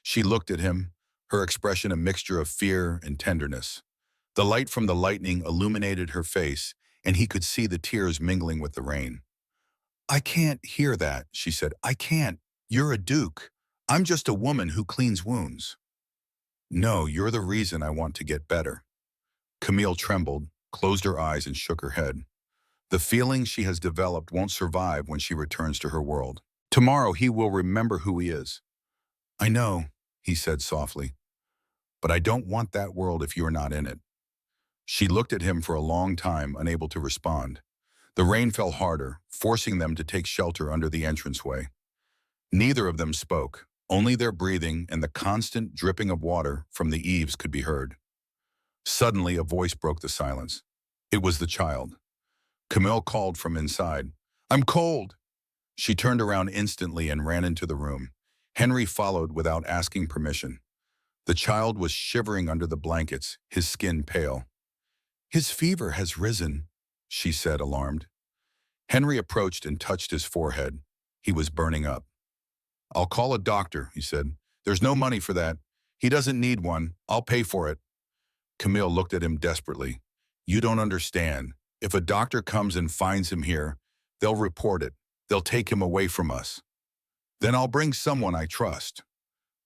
She looked at him, her expression a mixture of fear and tenderness. The light from the lightning illuminated her face, and he could see the tears mingling with the rain. I can't hear that, she said. I can't. You're a duke. I'm just a woman who cleans wounds. No, you're the reason I want to get better. Camille trembled, closed her eyes, and shook her head. The feeling she has developed won't survive when she returns to her world. Tomorrow he will remember who he is. I know, he said softly, but I don't want that world if you are not in it. She looked at him for a long time, unable to respond. The rain fell harder, forcing them to take shelter under the entranceway. Neither of them spoke. Only their breathing and the constant dripping of water from the eaves could be heard. Suddenly, a voice broke the silence. It was the child. Camille called from inside. I'm cold. She turned around instantly and ran into the room. Henry followed without asking permission. The child was shivering under the blankets, his skin pale. His fever has risen, she said, alarmed. Henry approached and touched his forehead. He was burning up. I'll call a doctor, he said. There's no money for that. He doesn't need one. I'll pay for it. Camille looked at him desperately. You don't understand. If a doctor comes and finds him here, they'll report it. They'll take him away from us. Then I'll bring someone I trust.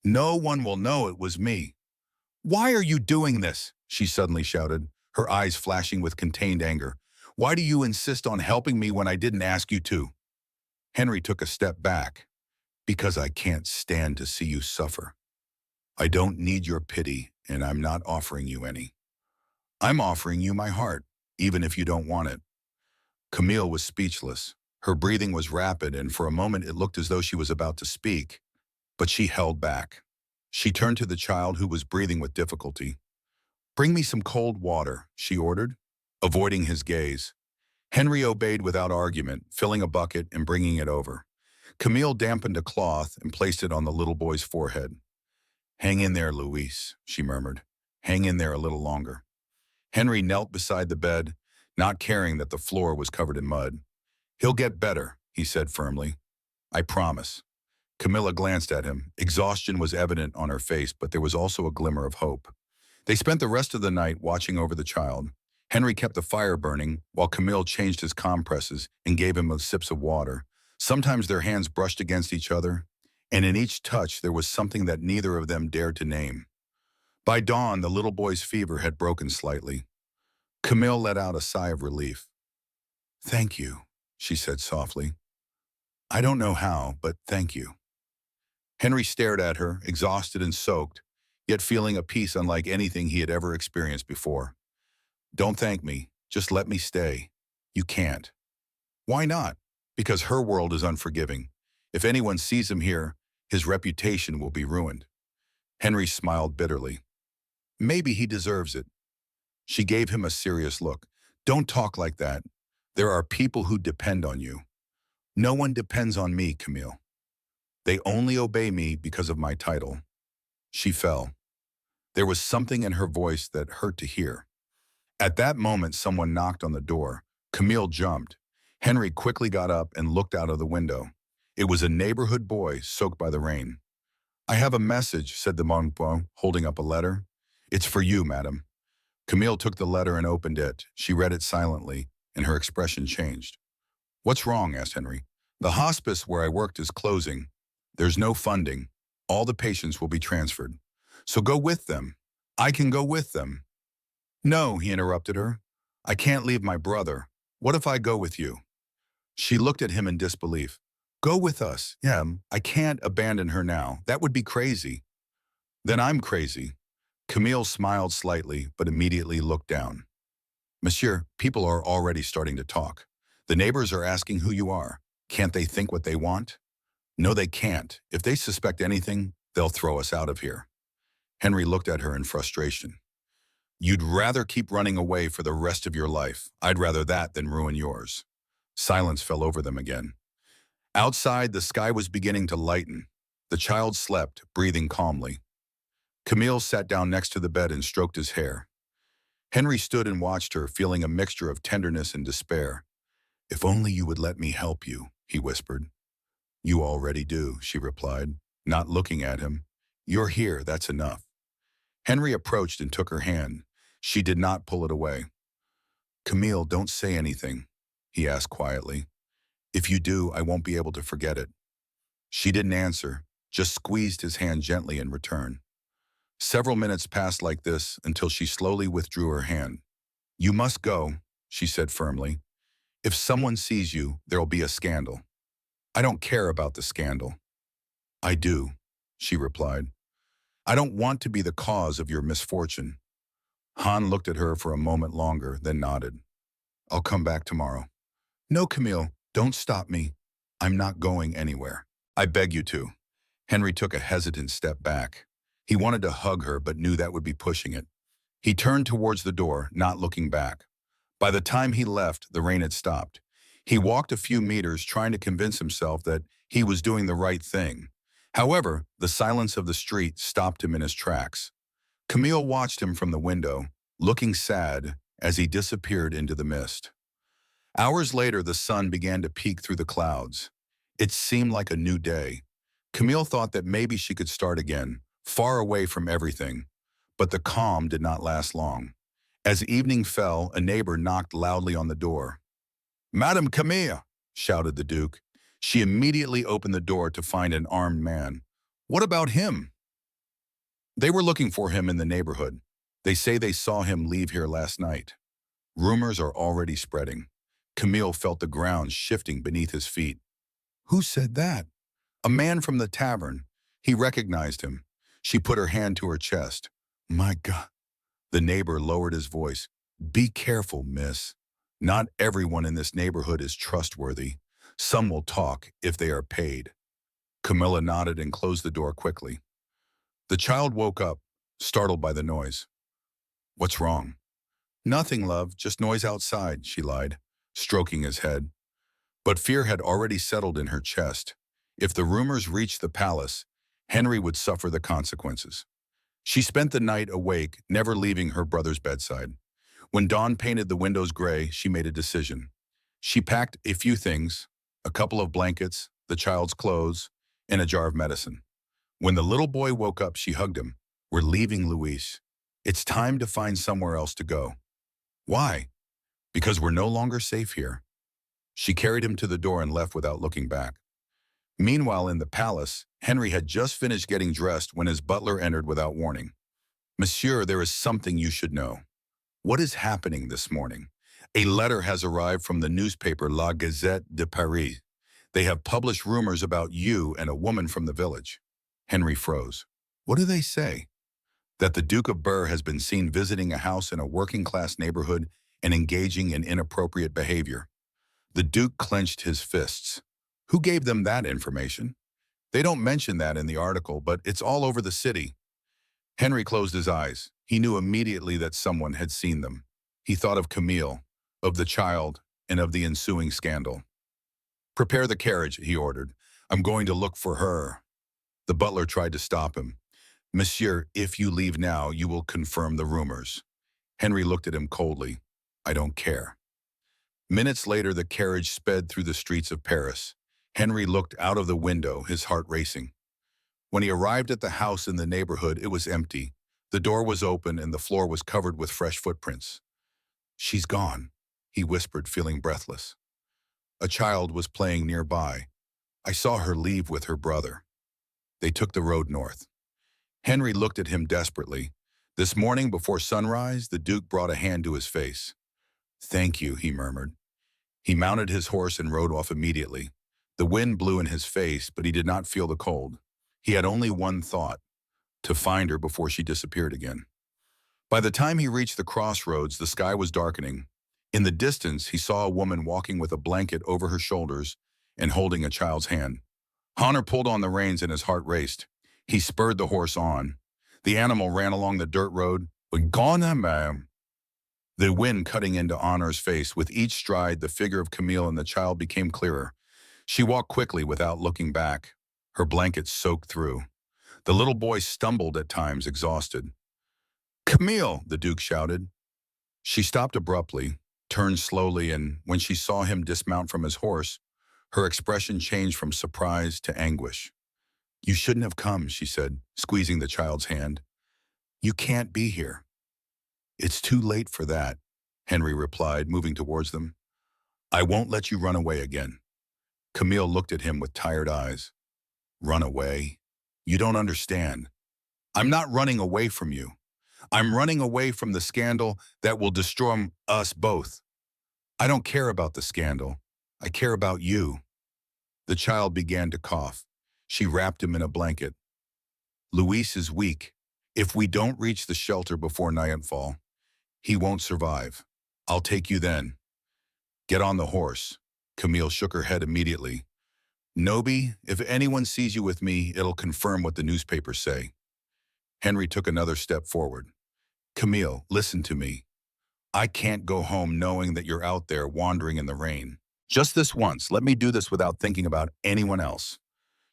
No one will know it was me. Why are you doing this? She suddenly shouted, her eyes flashing with contained anger. Why do you insist on helping me when I didn't ask you to? Henry took a step back. Because I can't stand to see you suffer. I don't need your pity, and I'm not offering you any. I'm offering you my heart, even if you don't want it. Camille was speechless. Her breathing was rapid, and for a moment it looked as though she was about to speak. But she held back. She turned to the child who was breathing with difficulty. Bring me some cold water, she ordered, avoiding his gaze. Henry obeyed without argument, filling a bucket and bringing it over. Camille dampened a cloth and placed it on the little boy's forehead. Hang in there, Luis, she murmured. Hang in there a little longer. Henry knelt beside the bed, not caring that the floor was covered in mud. He'll get better, he said firmly. I promise. Camilla glanced at him. Exhaustion was evident on her face, but there was also a glimmer of hope. They spent the rest of the night watching over the child. Henry kept the fire burning, while Camille changed his compresses and gave him sips of water. Sometimes their hands brushed against each other, and in each touch there was something that neither of them dared to name. By dawn, the little boy's fever had broken slightly. Camille let out a sigh of relief. Thank you, she said softly. I don't know how, but thank you. Henry stared at her, exhausted and soaked, yet feeling a peace unlike anything he had ever experienced before. Don't thank me, just let me stay. You can't. Why not? Because her world is unforgiving. If anyone sees him here, his reputation will be ruined. Henry smiled bitterly. Maybe he deserves it. She gave him a serious look. Don't talk like that. There are people who depend on you. No one depends on me, Camille. They only obey me because of my title. She fell. There was something in her voice that hurt to hear. At that moment, someone knocked on the door. Camille jumped. Henry quickly got up and looked out of the window. It was a neighborhood boy soaked by the rain. I have a message, said the monk, holding up a letter. It's for you, madam. Camille took the letter and opened it. She read it silently, and her expression changed. What's wrong? Asked Henry. The hospice where I worked is closing. There's no funding. All the patients will be transferred. So go with them. I can go with them. No, he interrupted her. I can't leave my brother. What if I go with you? She looked at him in disbelief. Go with us. Yeah, I can't abandon her now. That would be crazy. Then I'm crazy. Camille smiled slightly, but immediately looked down. Monsieur, people are already starting to talk. The neighbors are asking who you are. Can't they think what they want? No, they can't. If they suspect anything, they'll throw us out of here. Henry looked at her in frustration. You'd rather keep running away for the rest of your life. I'd rather that than ruin yours. Silence fell over them again. Outside, the sky was beginning to lighten. The child slept, breathing calmly. Camille sat down next to the bed and stroked his hair. Henry stood and watched her, feeling a mixture of tenderness and despair. If only you would let me help you, he whispered. You already do, she replied, not looking at him. You're here, that's enough. Henry approached and took her hand. She did not pull it away. Camille, don't say anything, he asked quietly. If you do, I won't be able to forget it. She didn't answer, just squeezed his hand gently in return. Several minutes passed like this until she slowly withdrew her hand. You must go, she said firmly. If someone sees you, there'll be a scandal. I don't care about the scandal. I do, she replied. I don't want to be the cause of your misfortune. Han looked at her for a moment longer, then nodded. I'll come back tomorrow. No, Camille, don't stop me. I'm not going anywhere. I beg you to. Henry took a hesitant step back. He wanted to hug her, but knew that would be pushing it. He turned towards the door, not looking back. By the time he left, the rain had stopped. He walked a few meters, trying to convince himself that he was doing the right thing. However, the silence of the street stopped him in his tracks. Camille watched him from the window, looking sad as he disappeared into the mist. Hours later, the sun began to peek through the clouds. It seemed like a new day. Camille thought that maybe she could start again, far away from everything. But the calm did not last long. As evening fell, a neighbor knocked loudly on the door. Madame Camille, shouted the Duke. She immediately opened the door to find an armed man. What about him? They were looking for him in the neighborhood. They say they saw him leave here last night. Rumors are already spreading. Camille felt the ground shifting beneath his feet. Who said that? A man from the tavern. He recognized him. She put her hand to her chest. My God. The neighbor lowered his voice. Be careful, miss. Not everyone in this neighborhood is trustworthy. Some will talk if they are paid. Camilla nodded and closed the door quickly. The child woke up, startled by the noise. What's wrong? Nothing, love, just noise outside, she lied, stroking his head. But fear had already settled in her chest. If the rumors reached the palace, Henry would suffer the consequences. She spent the night awake, never leaving her brother's bedside. When dawn painted the windows gray, she made a decision. She packed a few things, a couple of blankets, the child's clothes, and a jar of medicine. When the little boy woke up, she hugged him. We're leaving, Luis. It's time to find somewhere else to go. Why? Because we're no longer safe here. She carried him to the door and left without looking back. Meanwhile, in the palace, Henry had just finished getting dressed when his butler entered without warning. Monsieur, there is something you should know. What is happening this morning? A letter has arrived from the newspaper La Gazette de Paris. They have published rumors about you and a woman from the village. Henry froze. What do they say? That the Duke of Burr has been seen visiting a house in a working-class neighborhood and engaging in inappropriate behavior. The Duke clenched his fists. Who gave them that information? They don't mention that in the article, but it's all over the city. Henry closed his eyes. He knew immediately that someone had seen them. He thought of Camille, of the child, and of the ensuing scandal. Prepare the carriage, he ordered. I'm going to look for her. The butler tried to stop him. Monsieur, if you leave now, you will confirm the rumors. Henry looked at him coldly. I don't care. Minutes later, the carriage sped through the streets of Paris. Henry looked out of the window, his heart racing. When he arrived at the house in the neighborhood, it was empty. The door was open and the floor was covered with fresh footprints. She's gone, he whispered, feeling breathless. A child was playing nearby. I saw her leave with her brother. They took the road north. Henry looked at him desperately. This morning before sunrise, the Duke brought a hand to his face. Thank you, he murmured. He mounted his horse and rode off immediately. The wind blew in his face, but he did not feel the cold. He had only one thought, to find her before she disappeared again. By the time he reached the crossroads, the sky was darkening. In the distance, he saw a woman walking with a blanket over her shoulders and holding a child's hand. Honor pulled on the reins and his heart raced. He spurred the horse on. The animal ran along the dirt road. The wind cutting into Honor's face. With each stride, the figure of Camille and the child became clearer. She walked quickly without looking back, her blanket soaked through. The little boy stumbled at times, exhausted. Camille, the Duke shouted. She stopped abruptly, turned slowly, and when she saw him dismount from his horse, her expression changed from surprise to anguish. You shouldn't have come, she said, squeezing the child's hand. You can't be here. It's too late for that, Henry replied, moving towards them. I won't let you run away again. Camille looked at him with tired eyes. Run away? You don't understand. I'm not running away from you. I'm running away from the scandal that will destroy us both. I don't care about the scandal. I care about you. The child began to cough. She wrapped him in a blanket. Luis is weak. If we don't reach the shelter before nightfall, he won't survive. I'll take you then. Get on the horse. Camille shook her head immediately. Nobi, if anyone sees you with me, it'll confirm what the newspapers say. Henry took another step forward. Camille, listen to me. I can't go home knowing that you're out there wandering in the rain. Just this once, let me do this without thinking about anyone else.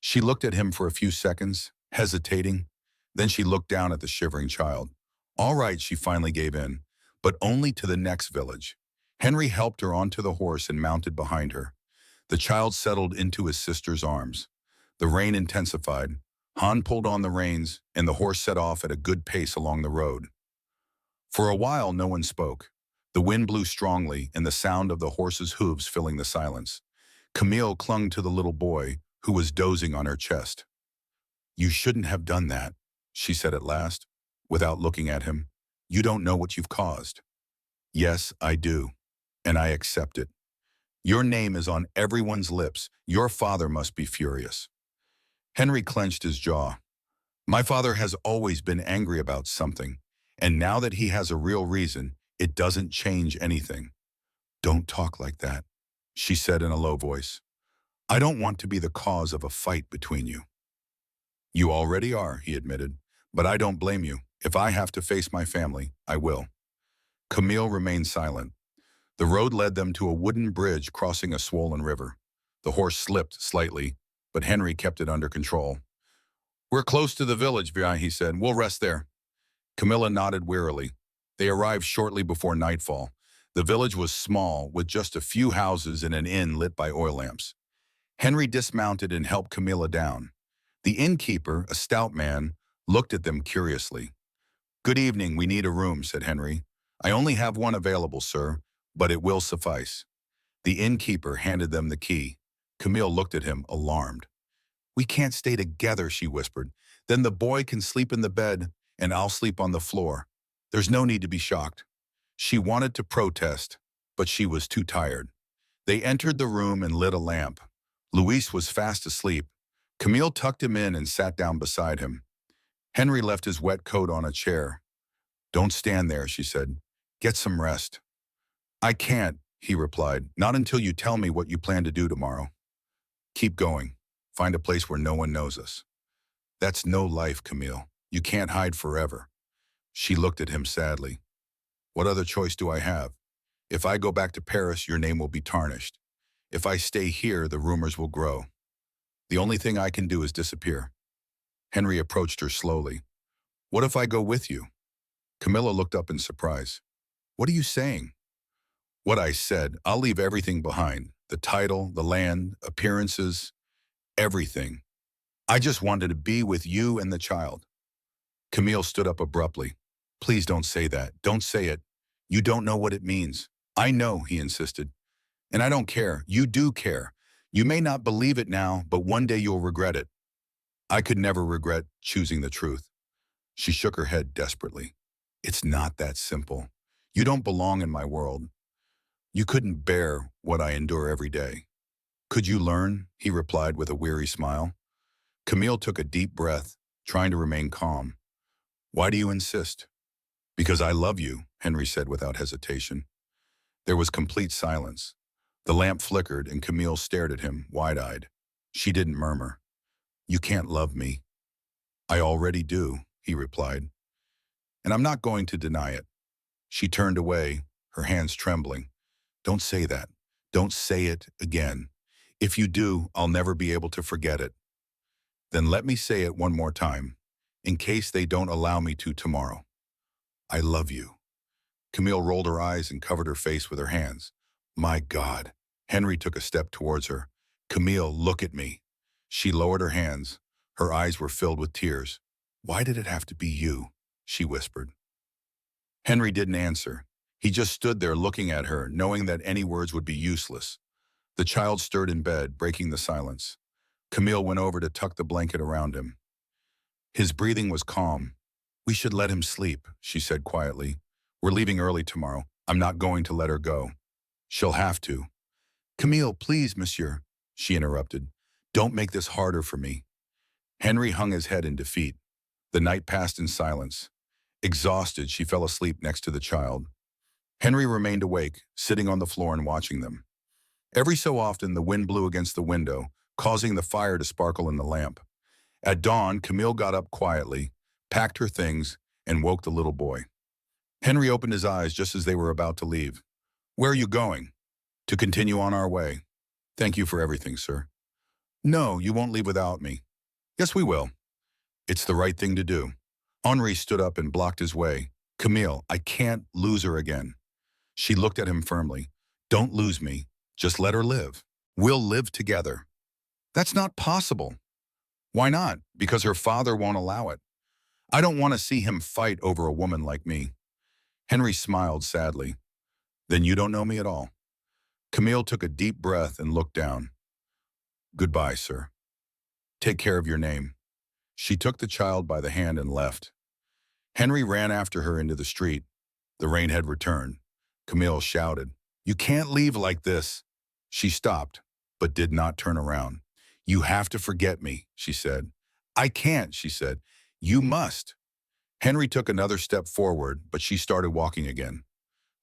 She looked at him for a few seconds, hesitating. Then she looked down at the shivering child. All right, she finally gave in, but only to the next village. Henry helped her onto the horse and mounted behind her. The child settled into his sister's arms. The rain intensified. Han pulled on the reins, and the horse set off at a good pace along the road. For a while, no one spoke. The wind blew strongly, and the sound of the horse's hooves filling the silence. Camille clung to the little boy, who was dozing on her chest. You shouldn't have done that, she said at last, without looking at him. You don't know what you've caused. Yes, I do, and I accept it. Your name is on everyone's lips. Your father must be furious. Henry clenched his jaw. My father has always been angry about something, and now that he has a real reason, it doesn't change anything. Don't talk like that, she said in a low voice. I don't want to be the cause of a fight between you. You already are, he admitted, but I don't blame you. If I have to face my family, I will. Camille remained silent. The road led them to a wooden bridge crossing a swollen river. The horse slipped slightly, but Henry kept it under control. We're close to the village, he said. We'll rest there. Camilla nodded wearily. They arrived shortly before nightfall. The village was small, with just a few houses and an inn lit by oil lamps. Henry dismounted and helped Camilla down. The innkeeper, a stout man, looked at them curiously. Good evening, we need a room, said Henry. I only have one available, sir, but it will suffice. The innkeeper handed them the key. Camille looked at him, alarmed. We can't stay together, she whispered. Then the boy can sleep in the bed, and I'll sleep on the floor. There's no need to be shocked. She wanted to protest, but she was too tired. They entered the room and lit a lamp. Luis was fast asleep. Camille tucked him in and sat down beside him. Henry left his wet coat on a chair. Don't stand there, she said. Get some rest. I can't, he replied. Not until you tell me what you plan to do tomorrow. Keep going. Find a place where no one knows us. That's no life, Camille. You can't hide forever. She looked at him sadly. What other choice do I have? If I go back to Paris, your name will be tarnished. If I stay here, the rumors will grow. The only thing I can do is disappear. Henry approached her slowly. What if I go with you? Camilla looked up in surprise. What are you saying? What I said. I'll leave everything behind. The title, the land, appearances, everything. I just wanted to be with you and the child. Camille stood up abruptly. Please don't say that. Don't say it. You don't know what it means. I know, he insisted. And I don't care. You do care. You may not believe it now, but one day you'll regret it. I could never regret choosing the truth. She shook her head desperately. It's not that simple. You don't belong in my world. You couldn't bear what I endure every day. Could you learn? He replied with a weary smile. Camille took a deep breath, trying to remain calm. Why do you insist? Because I love you, Henry said without hesitation. There was complete silence. The lamp flickered and Camille stared at him, wide-eyed. She didn't murmur. You can't love me. I already do, he replied. And I'm not going to deny it. She turned away, her hands trembling. Don't say that. Don't say it again. If you do, I'll never be able to forget it. Then let me say it one more time, in case they don't allow me to tomorrow. I love you. Camille rolled her eyes and covered her face with her hands. My God. Henry took a step towards her. Camille, look at me. She lowered her hands. Her eyes were filled with tears. Why did it have to be you? She whispered. Henry didn't answer. He just stood there looking at her, knowing that any words would be useless. The child stirred in bed, breaking the silence. Camille went over to tuck the blanket around him. His breathing was calm. We should let him sleep, she said quietly. We're leaving early tomorrow. I'm not going to let her go. She'll have to. Camille, please, monsieur, she interrupted. Don't make this harder for me. Henry hung his head in defeat. The night passed in silence. Exhausted, she fell asleep next to the child. Henry remained awake, sitting on the floor and watching them. Every so often, the wind blew against the window, causing the fire to sparkle in the lamp. At dawn, Camille got up quietly, packed her things, and woke the little boy. Henry opened his eyes just as they were about to leave. Where are you going? To continue on our way. Thank you for everything, sir. No, you won't leave without me. Yes, we will. It's the right thing to do. Henri stood up and blocked his way. Camille, I can't lose her again. She looked at him firmly. Don't lose me. Just let her live. We'll live together. That's not possible. Why not? Because her father won't allow it. I don't want to see him fight over a woman like me. Henry smiled sadly. Then you don't know me at all. Camille took a deep breath and looked down. Goodbye, sir. Take care of your name. She took the child by the hand and left. Henry ran after her into the street. The rain had returned. Camille shouted, You can't leave like this. She stopped, but did not turn around. You have to forget me, she said. I can't, she said. You must. Henry took another step forward, but she started walking again.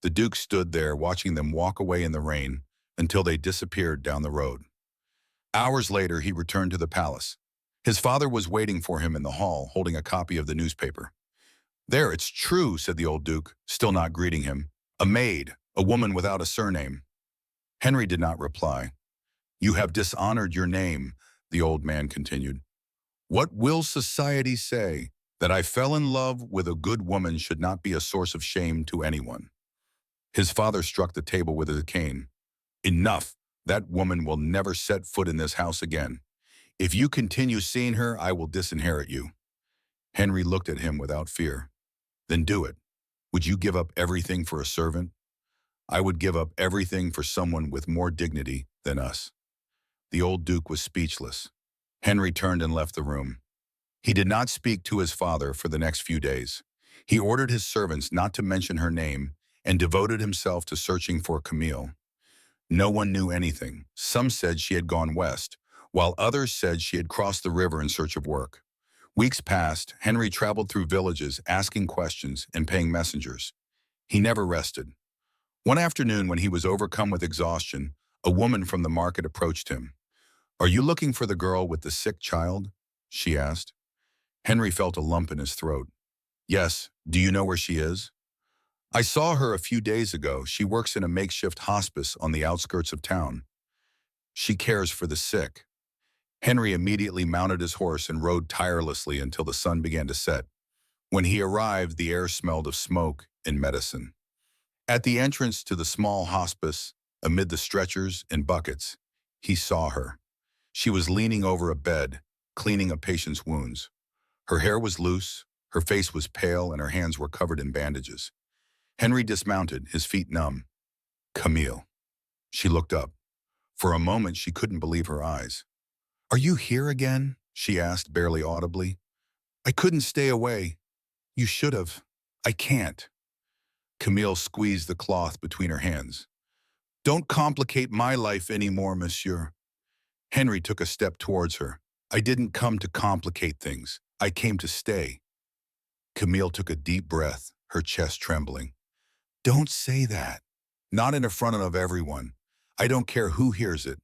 The Duke stood there watching them walk away in the rain until they disappeared down the road. Hours later, he returned to the palace. His father was waiting for him in the hall, holding a copy of the newspaper. There, it's true, said the old Duke, still not greeting him. A maid, a woman without a surname. Henry did not reply. You have dishonored your name, the old man continued. What will society say? That I fell in love with a good woman should not be a source of shame to anyone. His father struck the table with a cane. Enough! That woman will never set foot in this house again. If you continue seeing her, I will disinherit you. Henry looked at him without fear. Then do it. Would you give up everything for a servant? I would give up everything for someone with more dignity than us. The old Duke was speechless. Henry turned and left the room. He did not speak to his father for the next few days. He ordered his servants not to mention her name and devoted himself to searching for Camille. No one knew anything. Some said she had gone west, while others said she had crossed the river in search of work. Weeks passed. Henry traveled through villages, asking questions and paying messengers. He never rested. One afternoon, when he was overcome with exhaustion, a woman from the market approached him. Are you looking for the girl with the sick child? She asked. Henry felt a lump in his throat. Yes, do you know where she is? I saw her a few days ago. She works in a makeshift hospice on the outskirts of town. She cares for the sick. Henry immediately mounted his horse and rode tirelessly until the sun began to set. When he arrived, the air smelled of smoke and medicine. At the entrance to the small hospice, amid the stretchers and buckets, he saw her. She was leaning over a bed, cleaning a patient's wounds. Her hair was loose, her face was pale, and her hands were covered in bandages. Henry dismounted, his feet numb. Camille. She looked up. For a moment, she couldn't believe her eyes. Are you here again? She asked, barely audibly. I couldn't stay away. You should have. I can't. Camille squeezed the cloth between her hands. Don't complicate my life anymore, monsieur. Henry took a step towards her. I didn't come to complicate things. I came to stay. Camille took a deep breath, her chest trembling. Don't say that. Not in front of everyone. I don't care who hears it.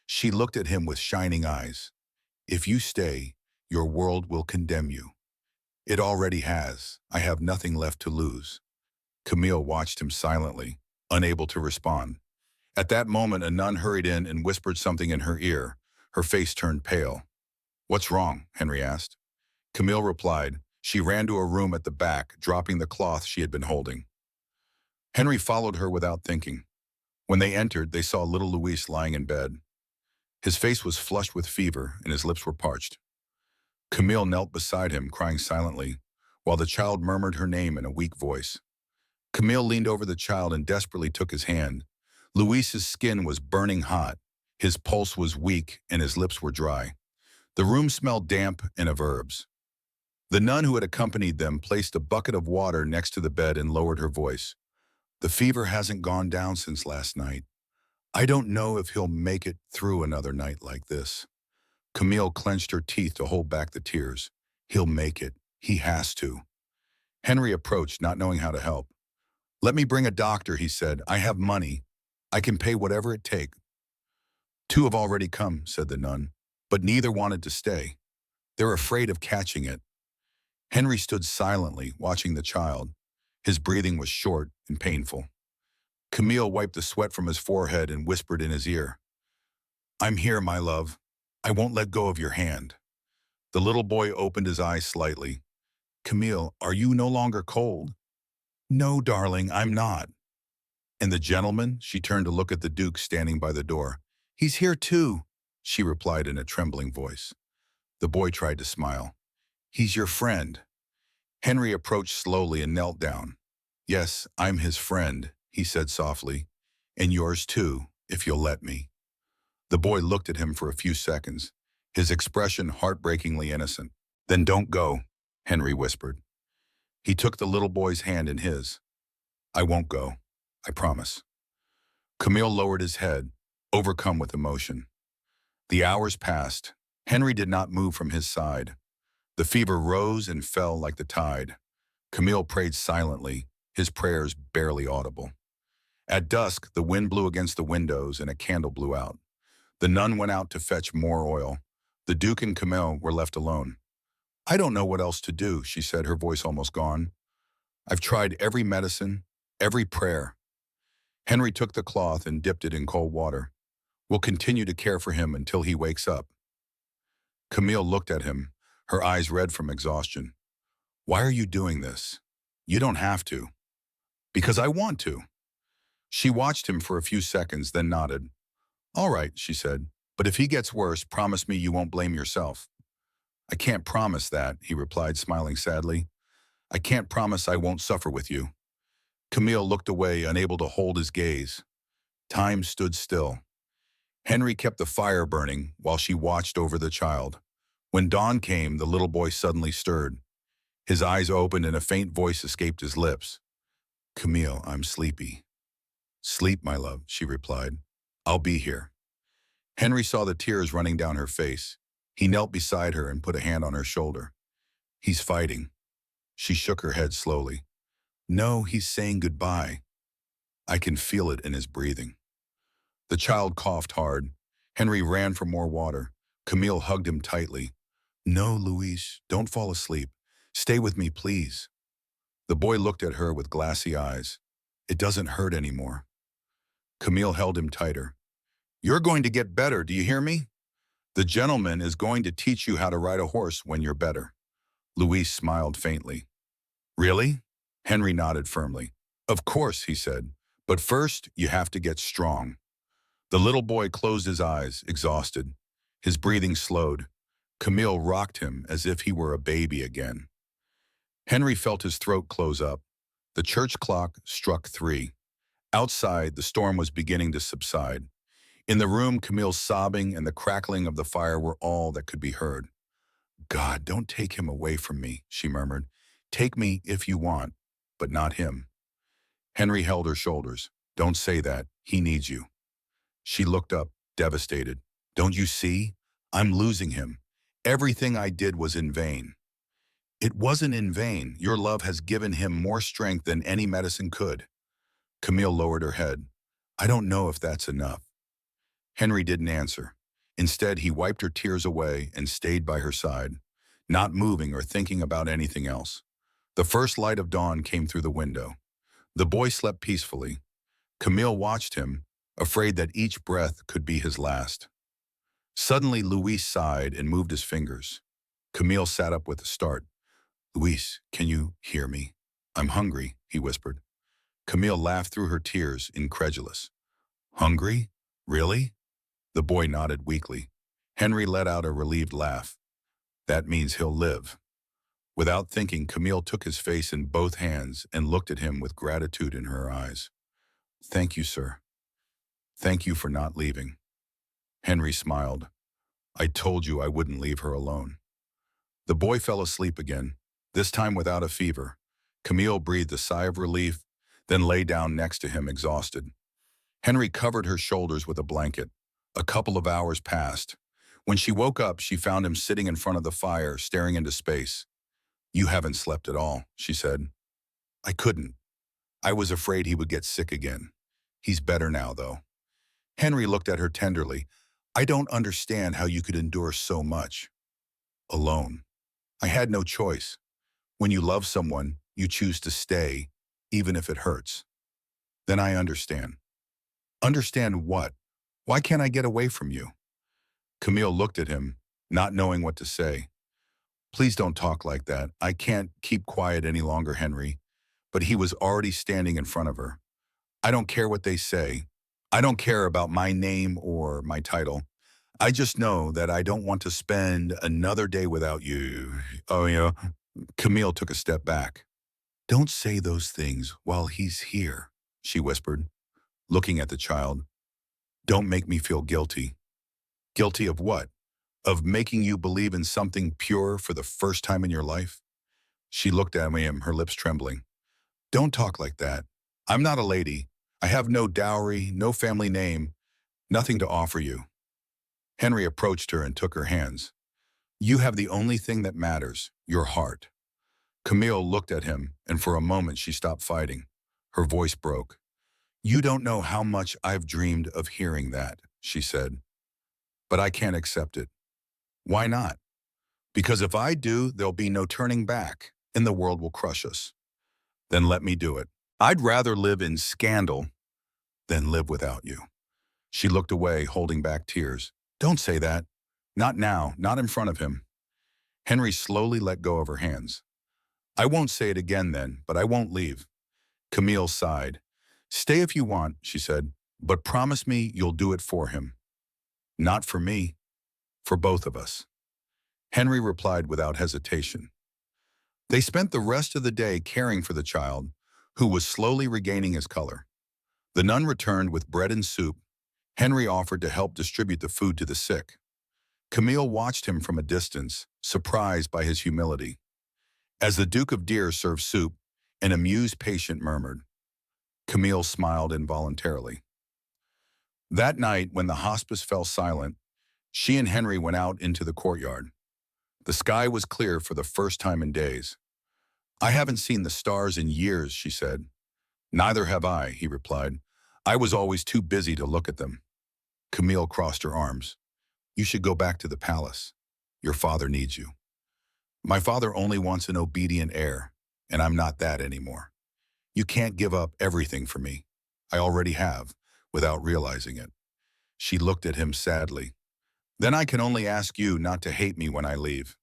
She looked at him with shining eyes. If you stay, your world will condemn you. It already has. I have nothing left to lose. Camille watched him silently, unable to respond. At that moment, a nun hurried in and whispered something in her ear. Her face turned pale. What's wrong? Henry asked. Camille replied. She ran to a room at the back, dropping the cloth she had been holding. Henry followed her without thinking. When they entered, they saw little Luis lying in bed. His face was flushed with fever and his lips were parched. Camille knelt beside him, crying silently, while the child murmured her name in a weak voice. Camille leaned over the child and desperately took his hand. Luis's skin was burning hot, his pulse was weak, and his lips were dry. The room smelled damp and of herbs. The nun who had accompanied them placed a bucket of water next to the bed and lowered her voice. The fever hasn't gone down since last night. I don't know if he'll make it through another night like this. Camille clenched her teeth to hold back the tears. He'll make it. He has to. Henry approached, not knowing how to help. Let me bring a doctor, he said. I have money. I can pay whatever it takes. Two have already come, said the nun, but neither wanted to stay. They're afraid of catching it. Henry stood silently, watching the child. His breathing was short and painful. Camille wiped the sweat from his forehead and whispered in his ear. I'm here, my love. I won't let go of your hand. The little boy opened his eyes slightly. Camille, are you no longer cold? No, darling, I'm not. And the gentleman? She turned to look at the Duke standing by the door. He's here too, she replied in a trembling voice. The boy tried to smile. He's your friend. Henry approached slowly and knelt down. Yes, I'm his friend, he said softly. And yours too, if you'll let me. The boy looked at him for a few seconds, his expression heartbreakingly innocent. Then don't go, Henry whispered. He took the little boy's hand in his. I won't go, I promise. Camille lowered his head, overcome with emotion. The hours passed. Henry did not move from his side. The fever rose and fell like the tide. Camille prayed silently, his prayers barely audible. At dusk, the wind blew against the windows and a candle blew out. The nun went out to fetch more oil. The Duke and Camille were left alone. I don't know what else to do, she said, her voice almost gone. I've tried every medicine, every prayer. Henry took the cloth and dipped it in cold water. We'll continue to care for him until he wakes up. Camille looked at him, her eyes red from exhaustion. Why are you doing this? You don't have to. Because I want to. She watched him for a few seconds, then nodded. All right, she said, but if he gets worse, promise me you won't blame yourself. I can't promise that, he replied, smiling sadly. I can't promise I won't suffer with you. Camille looked away, unable to hold his gaze. Time stood still. Henry kept the fire burning while she watched over the child. When dawn came, the little boy suddenly stirred. His eyes opened and a faint voice escaped his lips. Camille, I'm sleepy. Sleep, my love, she replied. I'll be here. Henry saw the tears running down her face. He knelt beside her and put a hand on her shoulder. He's fighting. She shook her head slowly. No, he's saying goodbye. I can feel it in his breathing. The child coughed hard. Henry ran for more water. Camille hugged him tightly. No, Luis, don't fall asleep. Stay with me, please. The boy looked at her with glassy eyes. It doesn't hurt anymore. Camille held him tighter. You're going to get better, do you hear me? The gentleman is going to teach you how to ride a horse when you're better. Luis smiled faintly. Really? Henry nodded firmly. Of course, he said, but first you have to get strong. The little boy closed his eyes, exhausted. His breathing slowed. Camille rocked him as if he were a baby again. Henry felt his throat close up. The church clock struck 3. Outside, the storm was beginning to subside. In the room, Camille's sobbing and the crackling of the fire were all that could be heard. God, don't take him away from me, she murmured. Take me if you want, but not him. Henry held her shoulders. Don't say that. He needs you. She looked up, devastated. Don't you see? I'm losing him. Everything I did was in vain. It wasn't in vain. Your love has given him more strength than any medicine could. Camille lowered her head. I don't know if that's enough. Henry didn't answer. Instead, he wiped her tears away and stayed by her side, not moving or thinking about anything else. The first light of dawn came through the window. The boy slept peacefully. Camille watched him, afraid that each breath could be his last. Suddenly, Luis sighed and moved his fingers. Camille sat up with a start. Luis, can you hear me? I'm hungry, he whispered. Camille laughed through her tears, incredulous. Hungry? Really? The boy nodded weakly. Henry let out a relieved laugh. That means he'll live. Without thinking, Camille took his face in both hands and looked at him with gratitude in her eyes. Thank you, sir. Thank you for not leaving. Henry smiled. I told you I wouldn't leave her alone. The boy fell asleep again, this time without a fever. Camille breathed a sigh of relief, then lay down next to him exhausted. Henry covered her shoulders with a blanket. A couple of hours passed. When she woke up, she found him sitting in front of the fire, staring into space. You haven't slept at all, she said. I couldn't. I was afraid he would get sick again. He's better now, though. Henry looked at her tenderly. I don't understand how you could endure so much. Alone. I had no choice. When you love someone, you choose to stay, even if it hurts. Then I understand. Understand what? Why can't I get away from you? Camille looked at him, not knowing what to say. Please don't talk like that. I can't keep quiet any longer, Henry. But he was already standing in front of her. I don't care what they say. I don't care about my name or my title. I just know that I don't want to spend another day without you. Oh, yeah. Camille took a step back. Don't say those things while he's here, she whispered, looking at the child. Don't make me feel guilty. Guilty of what? Of making you believe in something pure for the first time in your life? She looked at him, her lips trembling. Don't talk like that. I'm not a lady. I have no dowry, no family name, nothing to offer you. Henry approached her and took her hands. You have the only thing that matters, your heart. Camille looked at him, and for a moment she stopped fighting. Her voice broke. You don't know how much I've dreamed of hearing that, she said. But I can't accept it. Why not? Because if I do, there'll be no turning back, and the world will crush us. Then let me do it. I'd rather live in scandal than live without you. She looked away, holding back tears. Don't say that. Not now, not in front of him. Henry slowly let go of her hands. I won't say it again then, but I won't leave. Camille sighed. Stay if you want, she said, but promise me you'll do it for him. Not for me, for both of us. Henry replied without hesitation. They spent the rest of the day caring for the child, who was slowly regaining his color. The nun returned with bread and soup. Henry offered to help distribute the food to the sick. Camille watched him from a distance, surprised by his humility. As the Duke of Deer served soup, an amused patient murmured. Camille smiled involuntarily. That night, when the hospice fell silent, she and Henry went out into the courtyard. The sky was clear for the first time in days. I haven't seen the stars in years, she said. Neither have I, he replied. I was always too busy to look at them. Camille crossed her arms. You should go back to the palace. Your father needs you. My father only wants an obedient heir, and I'm not that anymore. You can't give up everything for me. I already have, without realizing it. She looked at him sadly. Then I can only ask you not to hate me when I leave.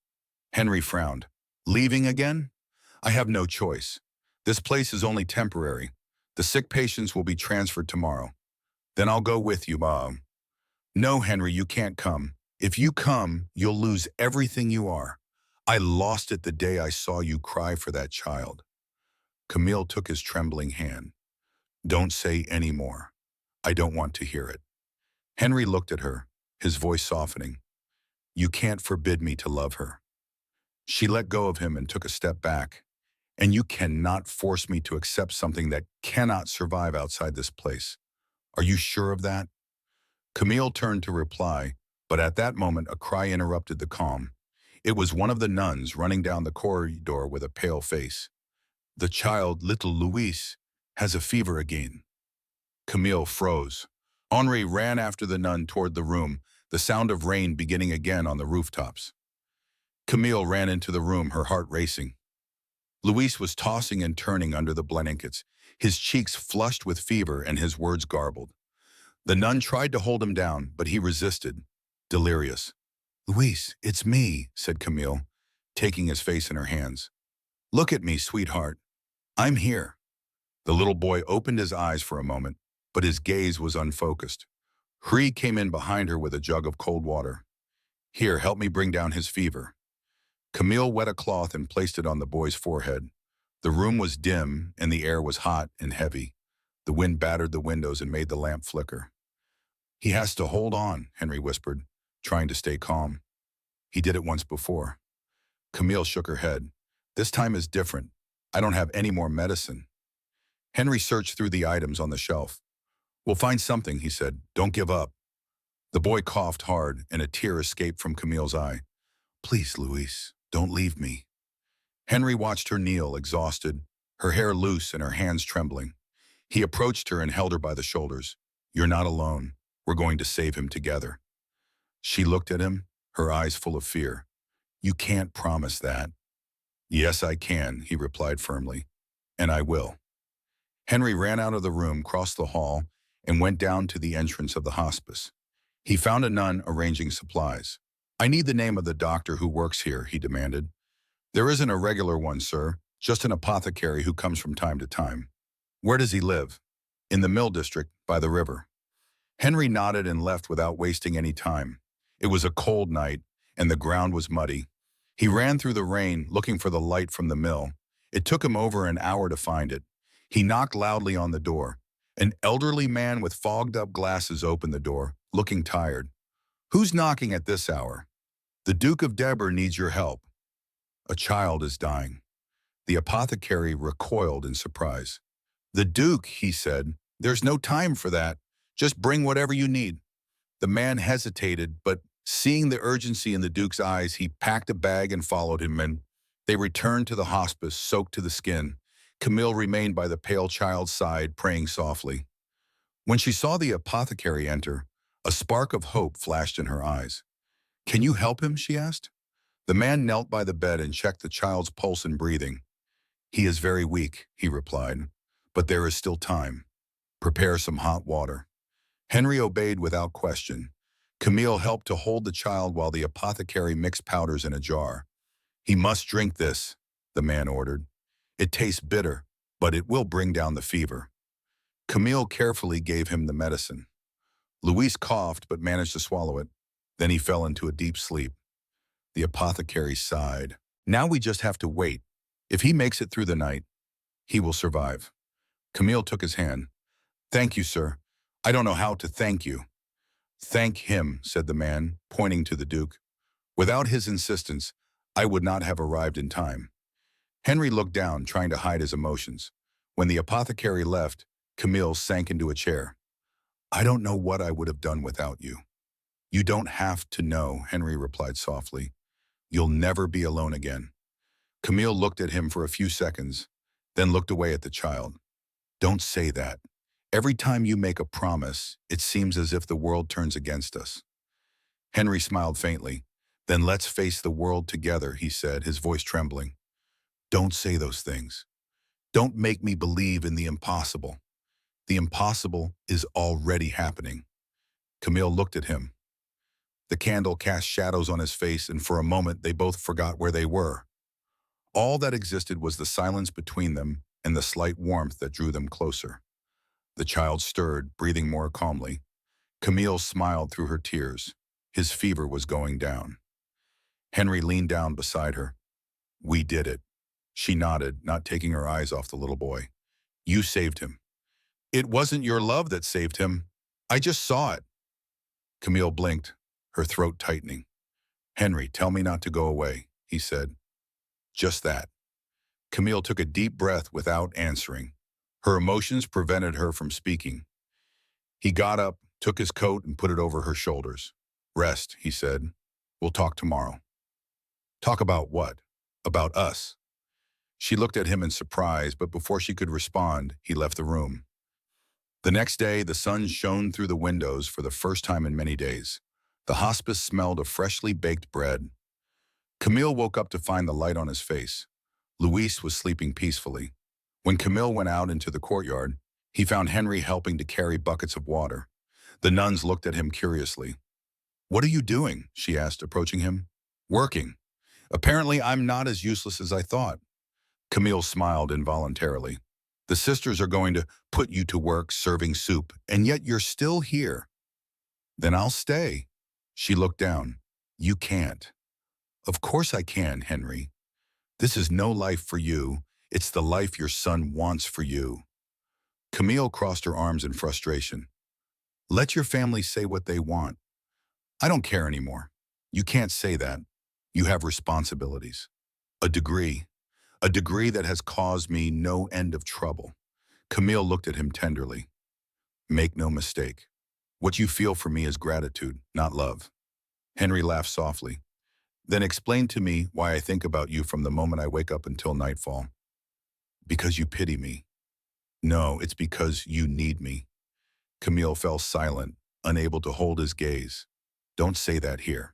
Henry frowned. Leaving again? I have no choice. This place is only temporary. The sick patients will be transferred tomorrow. Then I'll go with you, Mom. No, Henry, you can't come. If you come, you'll lose everything you are. I lost it the day I saw you cry for that child. Camille took his trembling hand. Don't say any more. I don't want to hear it. Henry looked at her, his voice softening. You can't forbid me to love her. She let go of him and took a step back. and you cannot force me to accept something that cannot survive outside this place. Are you sure of that? Camille turned to reply, but at that moment a cry interrupted the calm. It was one of the nuns running down the corridor with a pale face. The child, little Louise, has a fever again. Camille froze. Henri ran after the nun toward the room, the sound of rain beginning again on the rooftops. Camille ran into the room, her heart racing. Louise was tossing and turning under the blankets, his cheeks flushed with fever and his words garbled. The nun tried to hold him down, but he resisted, delirious. "Louise, it's me," said Camille, taking his face in her hands. "Look at me, sweetheart. I'm here." The little boy opened his eyes for a moment, but his gaze was unfocused. Hree came in behind her with a jug of cold water. "Here, help me bring down his fever." Camille wet a cloth and placed it on the boy's forehead. The room was dim, and the air was hot and heavy. The wind battered the windows and made the lamp flicker. "He has to hold on," Henry whispered, trying to stay calm. "He did it once before." Camille shook her head. "This time is different. I don't have any more medicine." Henry searched through the items on the shelf. "We'll find something," he said. "Don't give up." The boy coughed hard, and a tear escaped from Camille's eye. "Please, Louise, don't leave me." Henry watched her kneel, exhausted, her hair loose and her hands trembling. He approached her and held her by the shoulders. "You're not alone. We're going to save him together." She looked at him, her eyes full of fear. "You can't promise that." "Yes, I can," he replied firmly. "And I will." Henry ran out of the room, crossed the hall, and went down to the entrance of the hospice. He found a nun arranging supplies. "I need the name of the doctor who works here," he demanded. "There isn't a regular one, sir, just an apothecary who comes from time to time." "Where does he live?" "In the mill district, by the river." Henry nodded and left without wasting any time. It was a cold night, and the ground was muddy. He ran through the rain, looking for the light from the mill. It took him over an hour to find it. He knocked loudly on the door. An elderly man with fogged-up glasses opened the door, looking tired. "Who's knocking at this hour?" "The Duke of Deber needs your help." "A child is dying." The apothecary recoiled in surprise. "The Duke," he said. "There's no time for that. Just bring whatever you need." The man hesitated, but seeing the urgency in the Duke's eyes, he packed a bag and followed him in. They returned to the hospice, soaked to the skin. Camille remained by the pale child's side, praying softly. When she saw the apothecary enter, a spark of hope flashed in her eyes. "Can you help him?" she asked. The man knelt by the bed and checked the child's pulse and breathing. "He is very weak," he replied, "but there is still time. Prepare some hot water." Henry obeyed without question. Camille helped to hold the child while the apothecary mixed powders in a jar. "He must drink this," the man ordered. "It tastes bitter, but it will bring down the fever." Camille carefully gave him the medicine. Louise coughed but managed to swallow it. Then he fell into a deep sleep. The apothecary sighed. "Now we just have to wait. If he makes it through the night, he will survive." Camille took his hand. "Thank you, sir. I don't know how to thank you." "Thank him," said the man, pointing to the Duke. "Without his insistence, I would not have arrived in time." Henry looked down, trying to hide his emotions. When the apothecary left, Camille sank into a chair. "I don't know what I would have done without you." "You don't have to know," Henry replied softly. "You'll never be alone again." Camille looked at him for a few seconds, then looked away at the child. "Don't say that. Every time you make a promise, it seems as if the world turns against us." Henry smiled faintly. "Then let's face the world together," he said, his voice trembling. "Don't say those things. Don't make me believe in the impossible. The impossible is already happening." Camille looked at him. The candle cast shadows on his face, and for a moment they both forgot where they were. All that existed was the silence between them and the slight warmth that drew them closer. The child stirred, breathing more calmly. Camille smiled through her tears. His fever was going down. Henry leaned down beside her. "We did it." She nodded, not taking her eyes off the little boy. "You saved him." "It wasn't your love that saved him. I just saw it." Camille blinked, her throat tightening. "Henry, tell me not to go away," he said. "Just that." Camille took a deep breath without answering. Her emotions prevented her from speaking. He got up, took his coat, and put it over her shoulders. Rest, he said. We'll talk tomorrow. Talk about what? About us. She looked at him in surprise, but before she could respond, he left the room. The next day, the sun shone through the windows for the first time in many days. The hospice smelled of freshly baked bread. Camille woke up to find the light on his face. Luis was sleeping peacefully. When Camille went out into the courtyard, he found Henry helping to carry buckets of water. The nuns looked at him curiously. "What are you doing?" she asked, approaching him. "Working. Apparently, I'm not as useless as I thought." Camille smiled involuntarily. "The sisters are going to put you to work serving soup, and yet you're still here." "Then I'll stay." She looked down. "You can't." "Of course I can, Henry. This is no life for you. It's the life your son wants for you." Camille crossed her arms in frustration. "Let your family say what they want. I don't care anymore." "You can't say that. You have responsibilities. A degree. A degree that has caused me no end of trouble." Camille looked at him tenderly. "Make no mistake. What you feel for me is gratitude, not love." Henry laughed softly. "Then explain to me why I think about you from the moment I wake up until nightfall." "Because you pity me." "No, it's because you need me." Camille fell silent, unable to hold his gaze. "Don't say that here."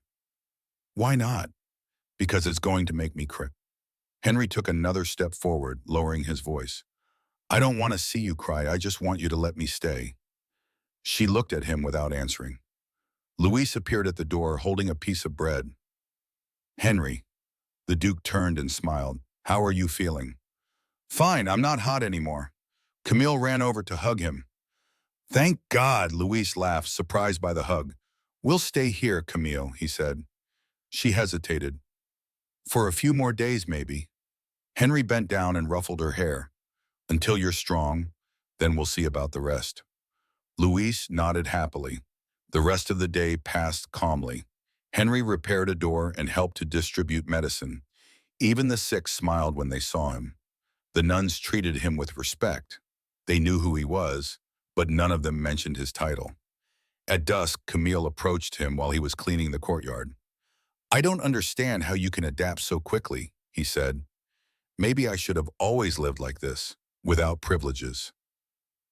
"Why not?" "Because it's going to make me cry." Henry took another step forward, lowering his voice. "I don't want to see you cry. I just want you to let me stay." She looked at him without answering. Luis appeared at the door, holding a piece of bread. "Henry." The Duke turned and smiled. "How are you feeling?" "Fine, I'm not hot anymore." Camille ran over to hug him. "Thank God," Luis laughed, surprised by the hug. "We'll stay here, Camille," he said. She hesitated. "For a few more days, maybe." Henry bent down and ruffled her hair. "Until you're strong, then we'll see about the rest." Luis nodded happily. The rest of the day passed calmly. Henry repaired a door and helped to distribute medicine. Even the sick smiled when they saw him. The nuns treated him with respect. They knew who he was, but none of them mentioned his title. At dusk, Camille approached him while he was cleaning the courtyard. "I don't understand how you can adapt so quickly," he said. "Maybe I should have always lived like this, without privileges."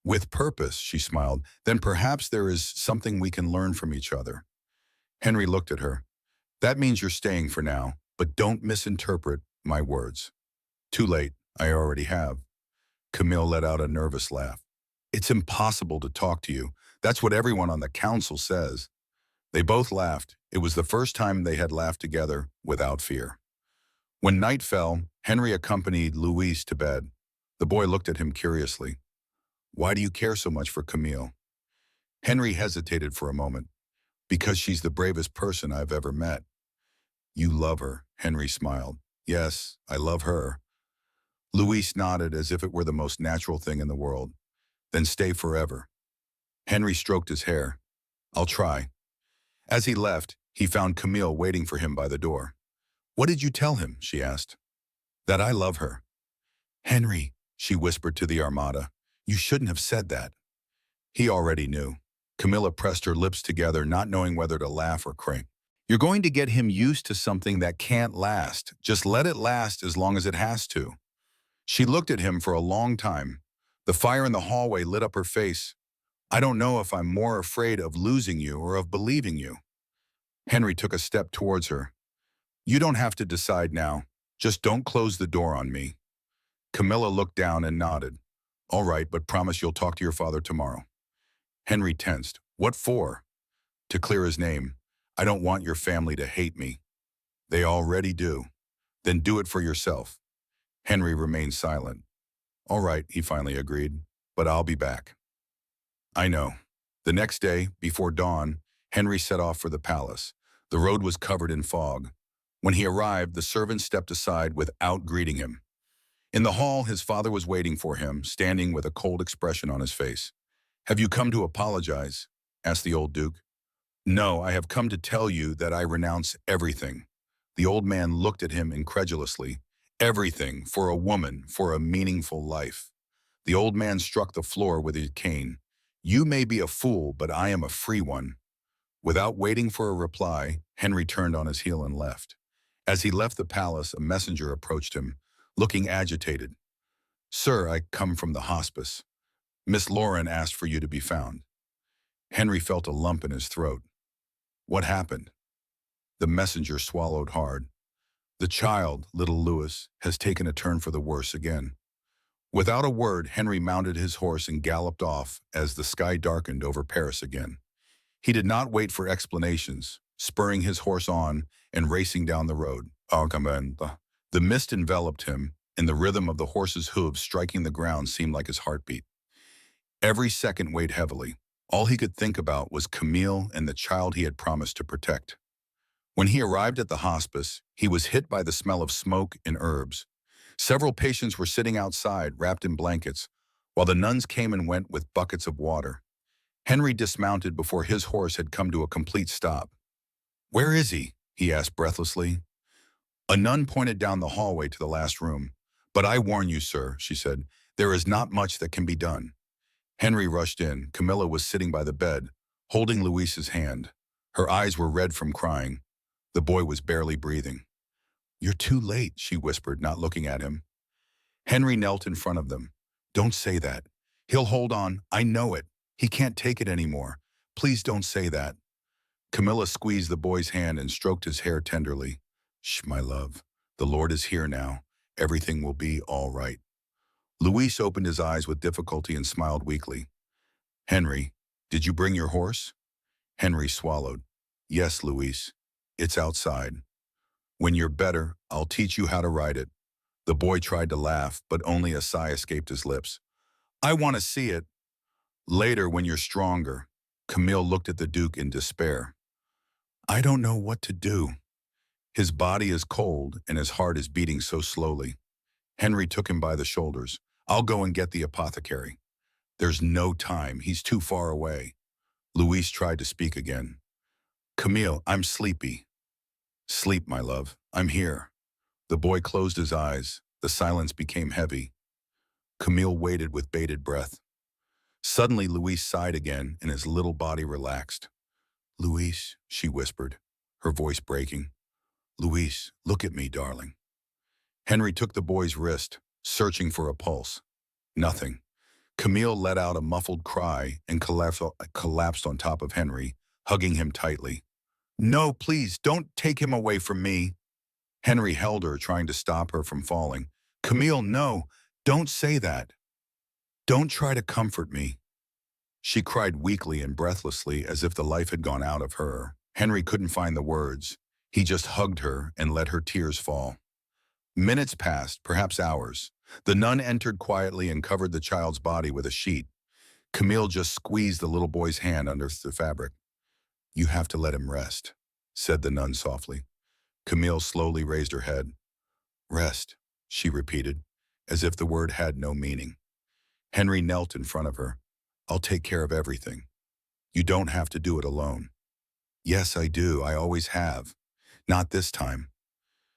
"With purpose," she smiled. "Then perhaps there is something we can learn from each other." Henry looked at her. "That means you're staying for now, but don't misinterpret my words." "Too late. I already have." Camille let out a nervous laugh. "It's impossible to talk to you. That's what everyone on the council says." They both laughed. It was the first time they had laughed together without fear. When night fell, Henry accompanied Luis to bed. The boy looked at him curiously. "Why do you care so much for Camille?" Henry hesitated for a moment. "Because she's the bravest person I've ever met." "You love her," Henry smiled. "Yes, I love her." Luis nodded as if it were the most natural thing in the world. "Then stay forever." Henry stroked his hair. "I'll try." As he left, he found Camille waiting for him by the door. "What did you tell him?" she asked. "That I love her." "Henry," she whispered to the Armada, "you shouldn't have said that." He already knew. Camilla pressed her lips together, not knowing whether to laugh or cry. "You're going to get him used to something that can't last. Just let it last as long as it has to." She looked at him for a long time. The fire in the hallway lit up her face. "I don't know if I'm more afraid of losing you or of believing you." Henry took a step towards her. "You don't have to decide now. Just don't close the door on me." Camilla looked down and nodded. "All right, but promise you'll talk to your father tomorrow." Henry tensed. "What for?" "To clear his name. I don't want your family to hate me." "They already do." "Then do it for yourself." Henry remained silent. "All right," he finally agreed, "but I'll be back." "I know." The next day, before dawn, Henry set off for the palace. The road was covered in fog. When he arrived, the servant stepped aside without greeting him. In the hall, his father was waiting for him, standing with a cold expression on his face. "Have you come to apologize?" asked the old duke. "No, I have come to tell you that I renounce everything." The old man looked at him incredulously. Everything for a woman, for a meaningful life. The old man struck the floor with his cane. You may be a fool, but I am a free one. Without waiting for a reply, Henry turned on his heel and left. As he left the palace, a messenger approached him, looking agitated. Sir, I come from the hospice. Miss Lauren asked for you to be found. Henry felt a lump in his throat. What happened? The messenger swallowed hard. The child, little Louis, has taken a turn for the worse again. Without a word, Henry mounted his horse and galloped off as the sky darkened over Paris again. He did not wait for explanations, spurring his horse on and racing down the road. The mist enveloped him, and the rhythm of the horse's hooves striking the ground seemed like his heartbeat. Every second weighed heavily. All he could think about was Camille and the child he had promised to protect. When he arrived at the hospice, he was hit by the smell of smoke and herbs. Several patients were sitting outside, wrapped in blankets, while the nuns came and went with buckets of water. Henry dismounted before his horse had come to a complete stop. Where is he? He asked breathlessly. A nun pointed down the hallway to the last room. But I warn you, sir, she said, there is not much that can be done. Henry rushed in. Camilla was sitting by the bed, holding Louise's hand. Her eyes were red from crying. The boy was barely breathing. You're too late, she whispered, not looking at him. Henry knelt in front of them. Don't say that. He'll hold on. I know it. He can't take it anymore. Please don't say that. Camilla squeezed the boy's hand and stroked his hair tenderly. Shh, my love. The Lord is here now. Everything will be all right. Luis opened his eyes with difficulty and smiled weakly. Henry, did you bring your horse? Henry swallowed. Yes, Luis. It's outside. When you're better, I'll teach you how to ride it. The boy tried to laugh, but only a sigh escaped his lips. I want to see it. Later, when you're stronger. Camille looked at the Duke in despair. I don't know what to do. His body is cold and his heart is beating so slowly. Henry took him by the shoulders. I'll go and get the apothecary. There's no time. He's too far away. Louise tried to speak again. Camille, I'm sleepy. Sleep, my love. I'm here. The boy closed his eyes. The silence became heavy. Camille waited with bated breath. Suddenly, Louise sighed again, and his little body relaxed. Louise, she whispered, her voice breaking. Louise, look at me, darling. Henry took the boy's wrist, searching for a pulse. Nothing. Camille let out a muffled cry and collapsed on top of Henry, hugging him tightly. No, please, don't take him away from me. Henry held her, trying to stop her from falling. Camille, no, don't say that. Don't try to comfort me. She cried weakly and breathlessly as if the life had gone out of her. Henry couldn't find the words. He just hugged her and let her tears fall. Minutes passed, perhaps hours. The nun entered quietly and covered the child's body with a sheet. Camille just squeezed the little boy's hand under the fabric. You have to let him rest, said the nun softly. Camille slowly raised her head. Rest, she repeated, as if the word had no meaning. Henry knelt in front of her. I'll take care of everything. You don't have to do it alone. Yes, I do. I always have. Not this time.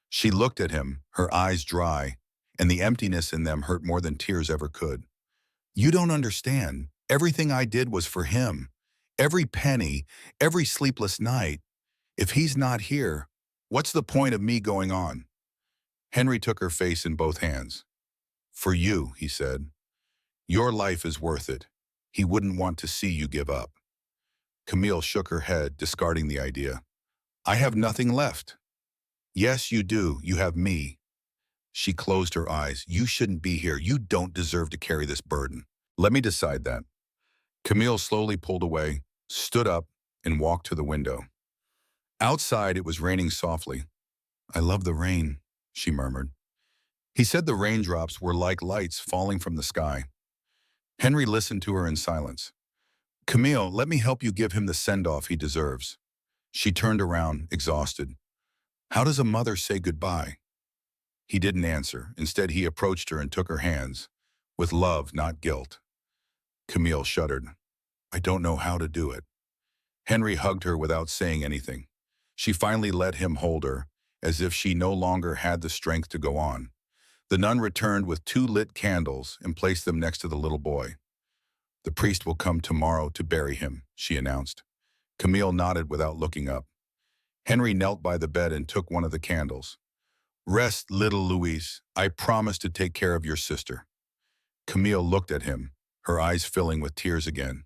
She looked at him, her eyes dry, and the emptiness in them hurt more than tears ever could. You don't understand. Everything I did was for him. Every penny, every sleepless night. If he's not here, what's the point of me going on? Henry took her face in both hands. For you, he said. Your life is worth it. He wouldn't want to see you give up. Camille shook her head, discarding the idea. I have nothing left. Yes, you do. You have me. She closed her eyes. You shouldn't be here. You don't deserve to carry this burden. Let me decide that. Camille slowly pulled away, stood up, and walked to the window. Outside, it was raining softly. I love the rain, she murmured. He said the raindrops were like lights falling from the sky. Henry listened to her in silence. Camille, let me help you give him the send-off he deserves. She turned around, exhausted. How does a mother say goodbye? He didn't answer. Instead, he approached her and took her hands, with love, not guilt. Camille shuddered. I don't know how to do it. Henry hugged her without saying anything. She finally let him hold her, as if she no longer had the strength to go on. The nun returned with 2 lit candles and placed them next to the little boy. "The priest will come tomorrow to bury him," she announced. Camille nodded without looking up. Henry knelt by the bed and took one of the candles. "Rest, little Louise. I promise to take care of your sister." Camille looked at him, her eyes filling with tears again.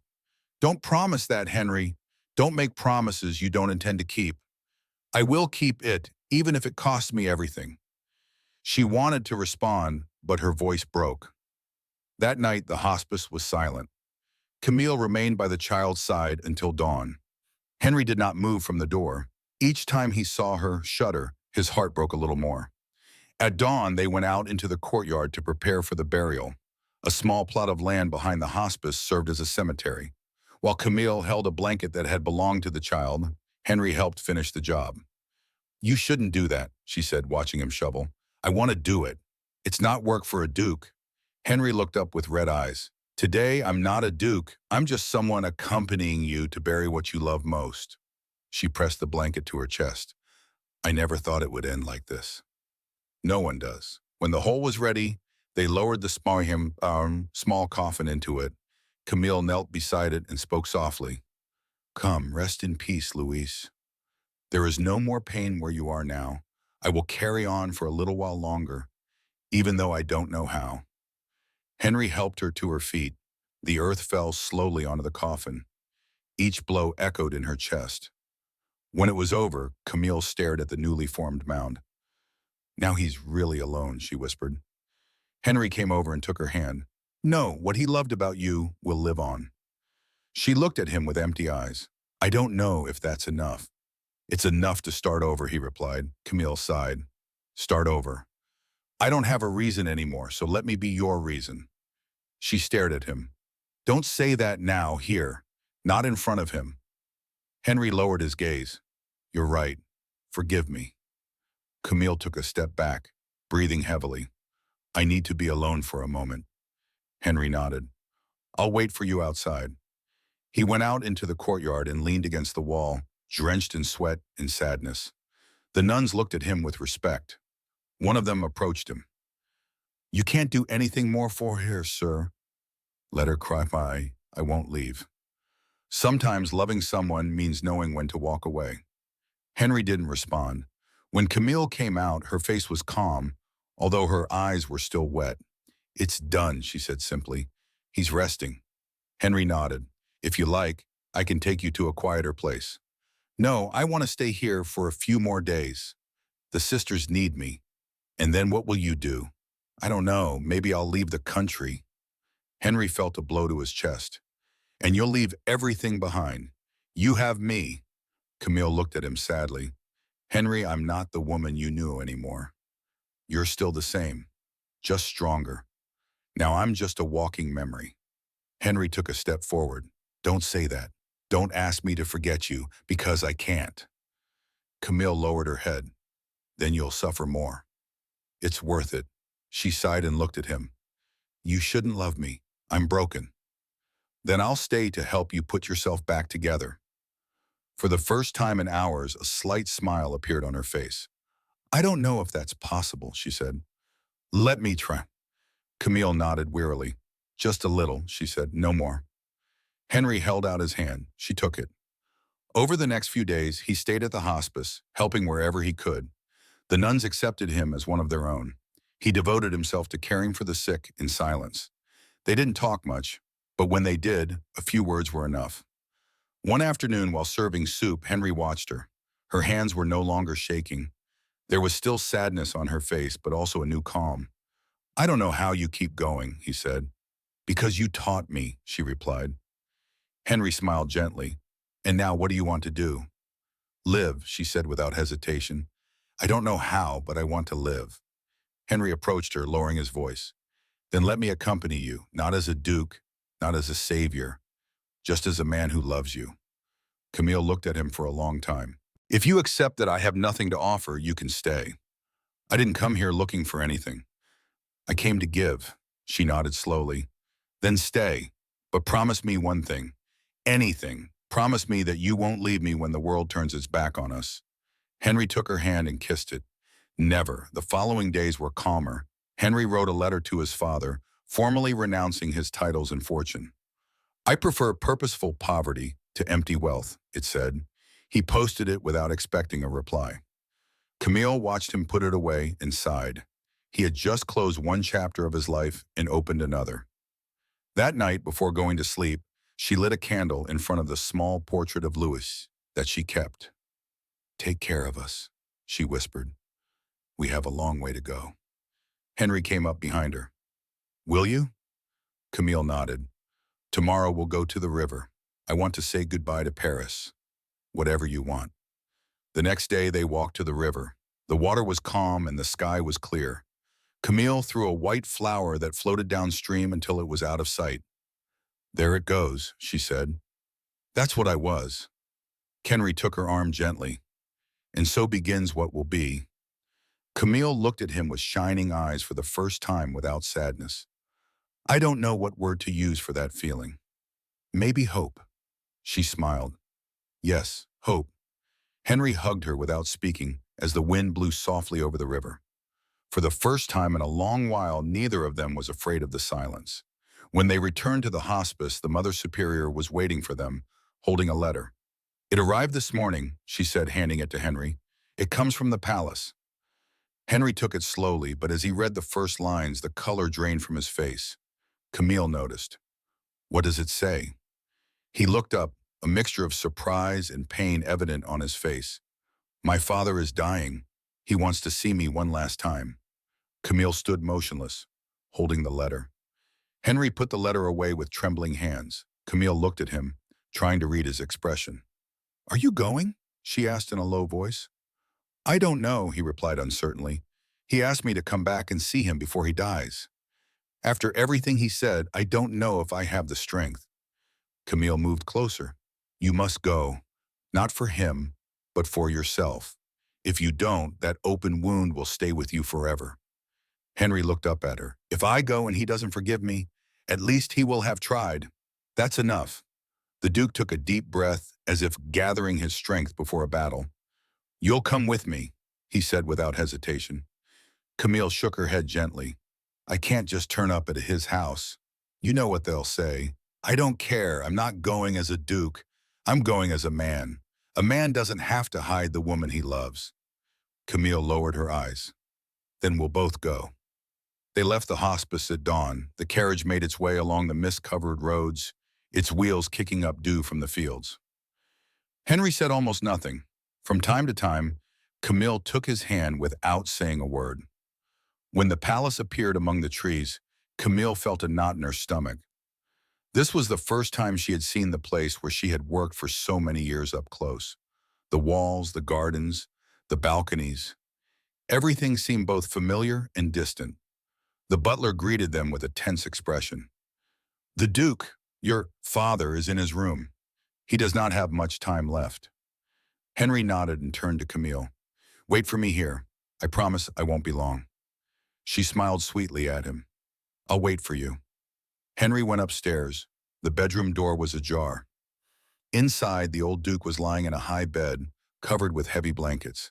"Don't promise that, Henry. Don't make promises you don't intend to keep." "I will keep it, even if it costs me everything." She wanted to respond, but her voice broke. That night, the hospice was silent. Camille remained by the child's side until dawn. Henry did not move from the door. Each time he saw her shudder, his heart broke a little more. At dawn, they went out into the courtyard to prepare for the burial. A small plot of land behind the hospice served as a cemetery. While Camille held a blanket that had belonged to the child, Henry helped finish the job. "You shouldn't do that," she said, watching him shovel. "I want to do it. It's not work for a duke." Henry looked up with red eyes. "Today, I'm not a duke. I'm just someone accompanying you to bury what you love most." She pressed the blanket to her chest. "I never thought it would end like this." No one does. When the hole was ready, they lowered the small coffin into it. Camille knelt beside it and spoke softly. "Come, rest in peace, Louise. There is no more pain where you are now. I will carry on for a little while longer, even though I don't know how." Henry helped her to her feet. The earth fell slowly onto the coffin. Each blow echoed in her chest. When it was over, Camille stared at the newly formed mound. "Now he's really alone," she whispered. Henry came over and took her hand. "No, what he loved about you will live on." She looked at him with empty eyes. "I don't know if that's enough." "It's enough to start over," he replied. Camille sighed. "Start over. I don't have a reason anymore, so let me be your reason." She stared at him. "Don't say that now, here. Not in front of him." Henry lowered his gaze. "You're right. Forgive me." Camille took a step back, breathing heavily. "I need to be alone for a moment." Henry nodded. "I'll wait for you outside." He went out into the courtyard and leaned against the wall, drenched in sweat and sadness. The nuns looked at him with respect. One of them approached him. "You can't do anything more for her, sir." "Let her cry by. I won't leave." Sometimes loving someone means knowing when to walk away. Henry didn't respond. When Camille came out, her face was calm, although her eyes were still wet. "It's done," she said simply. "He's resting." Henry nodded. "If you like, I can take you to a quieter place." "No, I want to stay here for a few more days. The sisters need me." "And then what will you do?" "I don't know. Maybe I'll leave the country." Henry felt a blow to his chest. "And you'll leave everything behind. You have me." Camille looked at him sadly. "Henry, I'm not the woman you knew anymore. You're still the same, just stronger. Now I'm just a walking memory." Henry took a step forward. "Don't say that. Don't ask me to forget you, because I can't." Camille lowered her head. "Then you'll suffer more." "It's worth it." She sighed and looked at him. "You shouldn't love me. I'm broken." "Then I'll stay to help you put yourself back together." For the first time in hours, a slight smile appeared on her face. "I don't know if that's possible," she said. "Let me try." Camille nodded wearily. "Just a little," she said. "No more." Henry held out his hand. She took it. Over the next few days, he stayed at the hospice, helping wherever he could. The nuns accepted him as one of their own. He devoted himself to caring for the sick in silence. They didn't talk much, but when they did, a few words were enough. One afternoon, while serving soup, Henry watched her. Her hands were no longer shaking. There was still sadness on her face, but also a new calm. "I don't know how you keep going," he said. "Because you taught me," she replied. Henry smiled gently. "And now what do you want to do?" "Live," she said without hesitation. "I don't know how, but I want to live." Henry approached her, lowering his voice. "Then let me accompany you, not as a duke, not as a savior, just as a man who loves you." Camille looked at him for a long time. "If you accept that I have nothing to offer, you can stay. I didn't come here looking for anything. I came to give." She nodded slowly. "Then stay, but promise me one thing. Anything. Promise me that you won't leave me when the world turns its back on us." Henry took her hand and kissed it. "Never." The following days were calmer. Henry wrote a letter to his father, formally renouncing his titles and fortune. I prefer purposeful poverty to empty wealth, it said. He posted it without expecting a reply. Camille watched him put it away and sighed. He had just closed one chapter of his life and opened another. That night, before going to sleep, she lit a candle in front of the small portrait of Louis that she kept. Take care of us, she whispered. We have a long way to go. Henry came up behind her. Will you? Camille nodded. Tomorrow we'll go to the river. I want to say goodbye to Paris. Whatever you want. The next day they walked to the river. The water was calm and the sky was clear. Camille threw a white flower that floated downstream until it was out of sight. There it goes, she said. That's what I was. Henry took her arm gently. And so begins what will be. Camille looked at him with shining eyes for the first time without sadness. I don't know what word to use for that feeling. Maybe hope. She smiled. Yes, hope. Henry hugged her without speaking as the wind blew softly over the river. For the first time in a long while, neither of them was afraid of the silence. When they returned to the hospice, the Mother Superior was waiting for them, holding a letter. It arrived this morning, she said, handing it to Henry. It comes from the palace. Henry took it slowly, but as he read the first lines, the color drained from his face. Camille noticed. What does it say? He looked up, a mixture of surprise and pain evident on his face. My father is dying. He wants to see me one last time. Camille stood motionless, holding the letter. Henry put the letter away with trembling hands. Camille looked at him, trying to read his expression. Are you going? She asked in a low voice. I don't know, he replied uncertainly. He asked me to come back and see him before he dies. After everything he said, I don't know if I have the strength. Camille moved closer. You must go, not for him, but for yourself. If you don't, that open wound will stay with you forever. Henry looked up at her. If I go and he doesn't forgive me, at least he will have tried. That's enough. The Duke took a deep breath, as if gathering his strength before a battle. You'll come with me, he said without hesitation. Camille shook her head gently. I can't just turn up at his house. You know what they'll say. I don't care. I'm not going as a duke. I'm going as a man. A man doesn't have to hide the woman he loves. Camille lowered her eyes. Then we'll both go. They left the hospice at dawn. The carriage made its way along the mist-covered roads, its wheels kicking up dew from the fields. Henry said almost nothing. From time to time, Camille took his hand without saying a word. When the palace appeared among the trees, Camille felt a knot in her stomach. This was the first time she had seen the place where she had worked for so many years up close. The walls, the gardens, the balconies. Everything seemed both familiar and distant. The butler greeted them with a tense expression. The Duke, your father, is in his room. He does not have much time left. Henry nodded and turned to Camille. Wait for me here. I promise I won't be long. She smiled sweetly at him. I'll wait for you. Henry went upstairs. The bedroom door was ajar. Inside, the old Duke was lying in a high bed, covered with heavy blankets.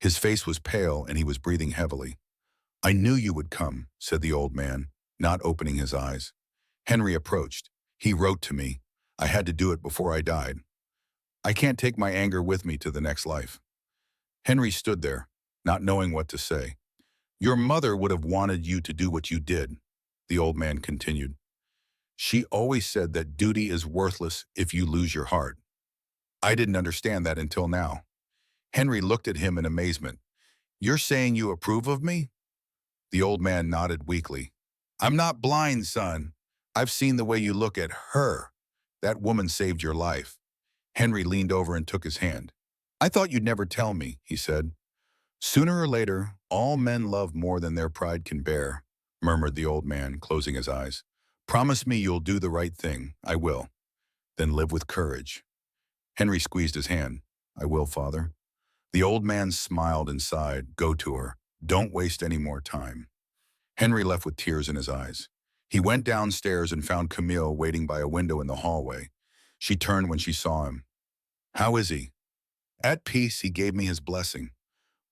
His face was pale and he was breathing heavily. I knew you would come, said the old man, not opening his eyes. Henry approached. He wrote to me. I had to do it before I died. I can't take my anger with me to the next life. Henry stood there, not knowing what to say. Your mother would have wanted you to do what you did, the old man continued. She always said that duty is worthless if you lose your heart. I didn't understand that until now. Henry looked at him in amazement. You're saying you approve of me? The old man nodded weakly. I'm not blind, son. I've seen the way you look at her. That woman saved your life. Henry leaned over and took his hand. I thought you'd never tell me, he said. Sooner or later, all men love more than their pride can bear, murmured the old man, closing his eyes. Promise me you'll do the right thing. I will. Then live with courage. Henry squeezed his hand. I will, father. The old man smiled and sighed. Go to her. Don't waste any more time. Henry left with tears in his eyes. He went downstairs and found Camille waiting by a window in the hallway. She turned when she saw him. How is he? At peace, he gave me his blessing.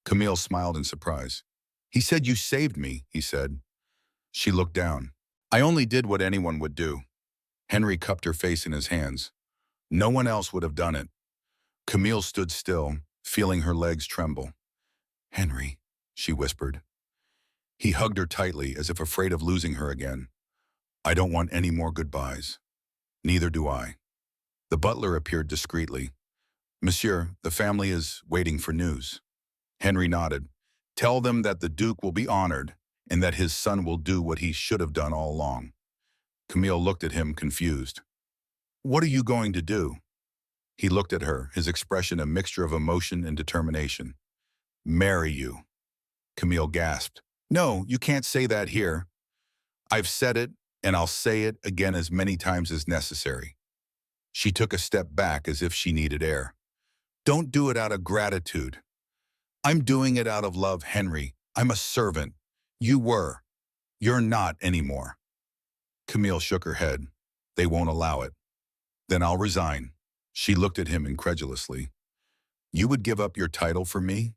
Camille smiled in surprise. He said you saved me, he said. She looked down. I only did what anyone would do. Henry cupped her face in his hands. No one else would have done it. Camille stood still, feeling her legs tremble. Henry, she whispered. He hugged her tightly, as if afraid of losing her again. I don't want any more goodbyes. Neither do I. The butler appeared discreetly. Monsieur, the family is waiting for news. Henry nodded. Tell them that the Duke will be honored and that his son will do what he should have done all along. Camille looked at him, confused. What are you going to do? He looked at her, his expression a mixture of emotion and determination. Marry you. Camille gasped. No, you can't say that here. I've said it, and I'll say it again as many times as necessary. She took a step back as if she needed air. Don't do it out of gratitude. I'm doing it out of love, Henry. I'm a servant. You were. You're not anymore. Camille shook her head. They won't allow it. Then I'll resign. She looked at him incredulously. You would give up your title for me?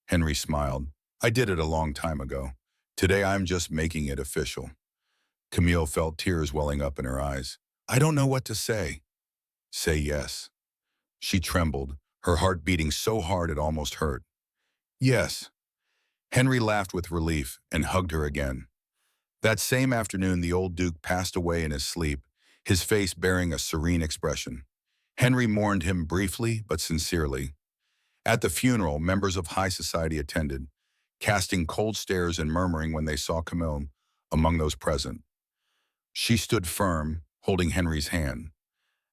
Henry smiled. I did it a long time ago. Today I'm just making it official. Camille felt tears welling up in her eyes. I don't know what to say. Say yes. She trembled, her heart beating so hard it almost hurt. Yes. Henry laughed with relief and hugged her again. That same afternoon, the old Duke passed away in his sleep, his face bearing a serene expression. Henry mourned him briefly but sincerely. At the funeral, members of high society attended, casting cold stares and murmuring when they saw Camille among those present. She stood firm, holding Henry's hand.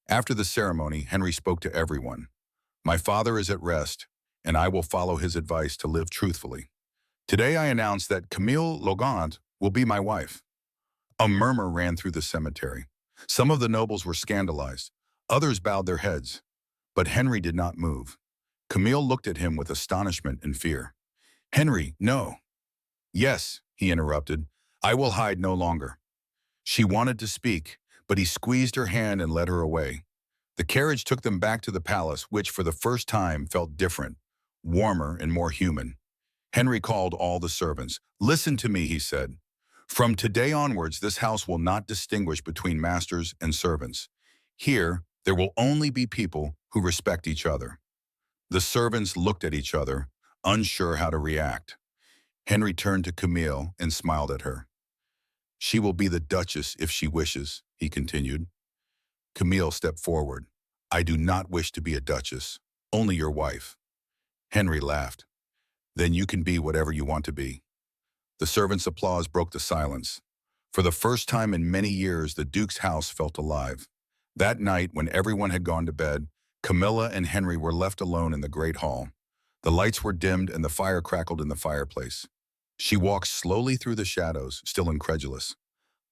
After the ceremony, Henry spoke to everyone. My father is at rest, and I will follow his advice to live truthfully. Today I announce that Camille Logant will be my wife. A murmur ran through the cemetery. Some of the nobles were scandalized. Others bowed their heads. But Henry did not move. Camille looked at him with astonishment and fear. Henry, no. Yes, he interrupted. I will hide no longer. She wanted to speak, but he squeezed her hand and led her away. The carriage took them back to the palace, which for the first time felt different, warmer and more human. Henry called all the servants. Listen to me, he said. From today onwards, this house will not distinguish between masters and servants. Here, there will only be people who respect each other. The servants looked at each other, unsure how to react. Henry turned to Camille and smiled at her. She will be the Duchess if she wishes, he continued. Camille stepped forward. I do not wish to be a Duchess, only your wife. Henry laughed. Then you can be whatever you want to be. The servants' applause broke the silence. For the first time in many years, the Duke's house felt alive. That night, when everyone had gone to bed, Camilla and Henry were left alone in the great hall. The lights were dimmed and the fire crackled in the fireplace. She walked slowly through the shadows, still incredulous.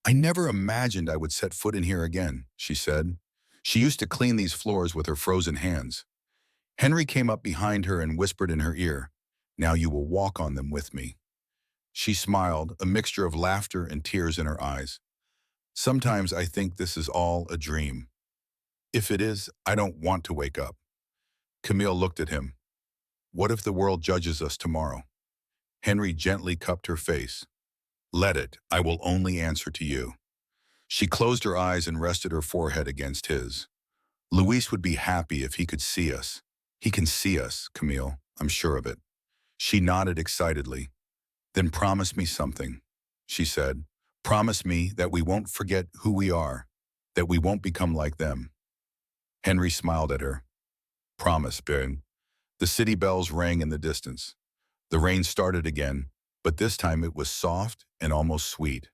I never imagined I would set foot in here again, she said. She used to clean these floors with her frozen hands. Henry came up behind her and whispered in her ear, Now you will walk on them with me. She smiled, a mixture of laughter and tears in her eyes. Sometimes I think this is all a dream. If it is, I don't want to wake up. Camille looked at him. What if the world judges us tomorrow? Henry gently cupped her face. Let it, I will only answer to you. She closed her eyes and rested her forehead against his. Luis would be happy if he could see us. He can see us, Camille, I'm sure of it. She nodded excitedly. Then promise me something, she said. Promise me that we won't forget who we are, that we won't become like them. Henry smiled at her. Promise, babe. The city bells rang in the distance. The rain started again, but this time it was soft and almost sweet.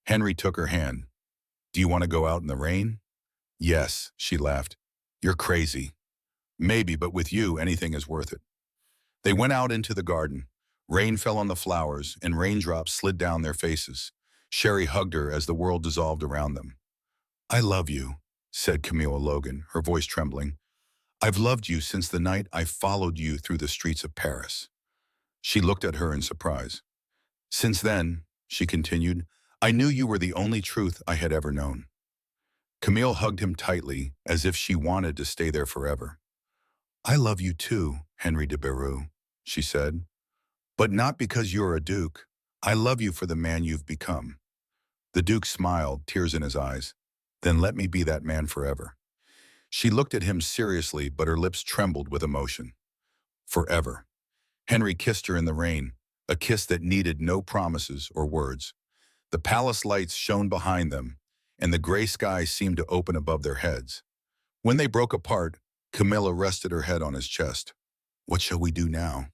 Henry took her hand. Do you want to go out in the rain? Yes, she laughed. You're crazy. Maybe, but with you, anything is worth it. They went out into the garden. Rain fell on the flowers, and raindrops slid down their faces. Sherry hugged her as the world dissolved around them. I love you, said Camille Logan, her voice trembling. I've loved you since the night I followed you through the streets of Paris. She looked at her in surprise. Since then, she continued, I knew you were the only truth I had ever known. Camille hugged him tightly, as if she wanted to stay there forever. I love you too, Henry de Beru, she said. But not because you're a duke, I love you for the man you've become. The Duke smiled, tears in his eyes. Then let me be that man forever. She looked at him seriously, but her lips trembled with emotion. Forever. Henry kissed her in the rain, a kiss that needed no promises or words. The palace lights shone behind them, and the gray sky seemed to open above their heads. When they broke apart, Camilla rested her head on his chest. What shall we do now?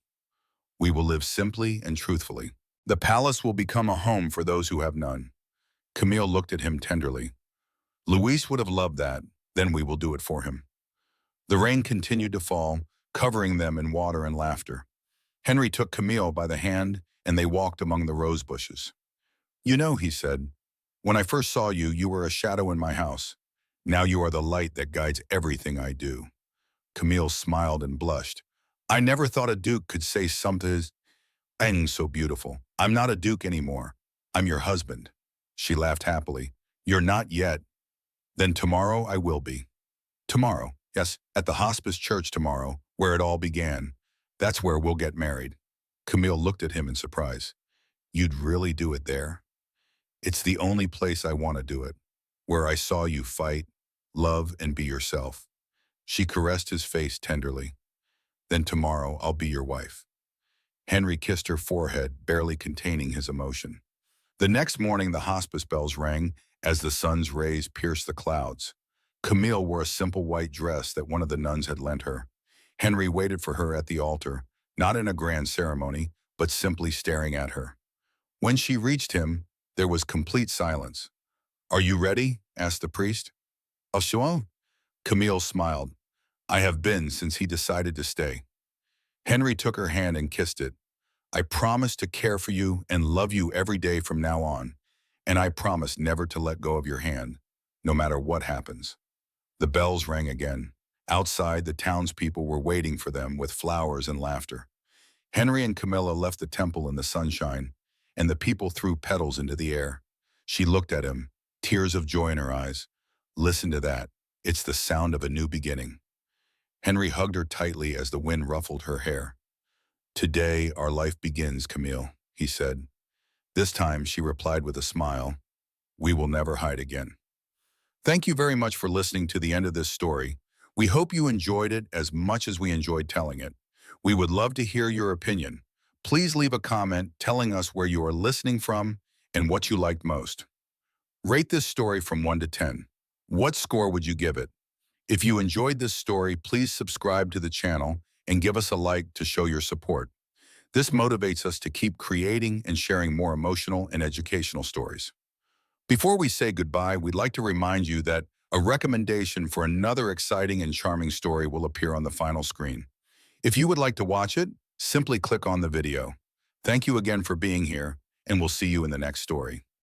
We will live simply and truthfully. The palace will become a home for those who have none. Camille looked at him tenderly. Luis would have loved that, then we will do it for him. The rain continued to fall, covering them in water and laughter. Henry took Camille by the hand, and they walked among the rose bushes. You know, he said, when I first saw you, you were a shadow in my house. Now you are the light that guides everything I do. Camille smiled and blushed. I never thought a duke could say something so beautiful. I'm not a duke anymore. I'm your husband. She laughed happily. You're not yet. Then tomorrow I will be. Tomorrow, yes, at the hospice church tomorrow, where it all began. That's where we'll get married. Camille looked at him in surprise. You'd really do it there? It's the only place I want to do it, where I saw you fight, love, and be yourself. She caressed his face tenderly. Then tomorrow I'll be your wife. Henry kissed her forehead, barely containing his emotion. The next morning the hospice bells rang as the sun's rays pierced the clouds. Camille wore a simple white dress that one of the nuns had lent her. Henry waited for her at the altar, not in a grand ceremony, but simply staring at her. When she reached him, there was complete silence. Are you ready? Asked the priest. Sure. Camille smiled. I have been since he decided to stay. Henry took her hand and kissed it. I promise to care for you and love you every day from now on, and I promise never to let go of your hand, no matter what happens. The bells rang again. Outside, the townspeople were waiting for them with flowers and laughter. Henry and Camilla left the temple in the sunshine, and the people threw petals into the air. She looked at him, tears of joy in her eyes. Listen to that. It's the sound of a new beginning. Henry hugged her tightly as the wind ruffled her hair. Today our life begins, Camille, he said. This time she replied with a smile. We will never hide again. Thank you very much for listening to the end of this story. We hope you enjoyed it as much as we enjoyed telling it. We would love to hear your opinion. Please leave a comment telling us where you are listening from and what you liked most. Rate this story from 1 to 10. What score would you give it? If you enjoyed this story, please subscribe to the channel and give us a like to show your support. This motivates us to keep creating and sharing more emotional and educational stories. Before we say goodbye, we'd like to remind you that a recommendation for another exciting and charming story will appear on the final screen. If you would like to watch it, simply click on the video. Thank you again for being here, and we'll see you in the next story.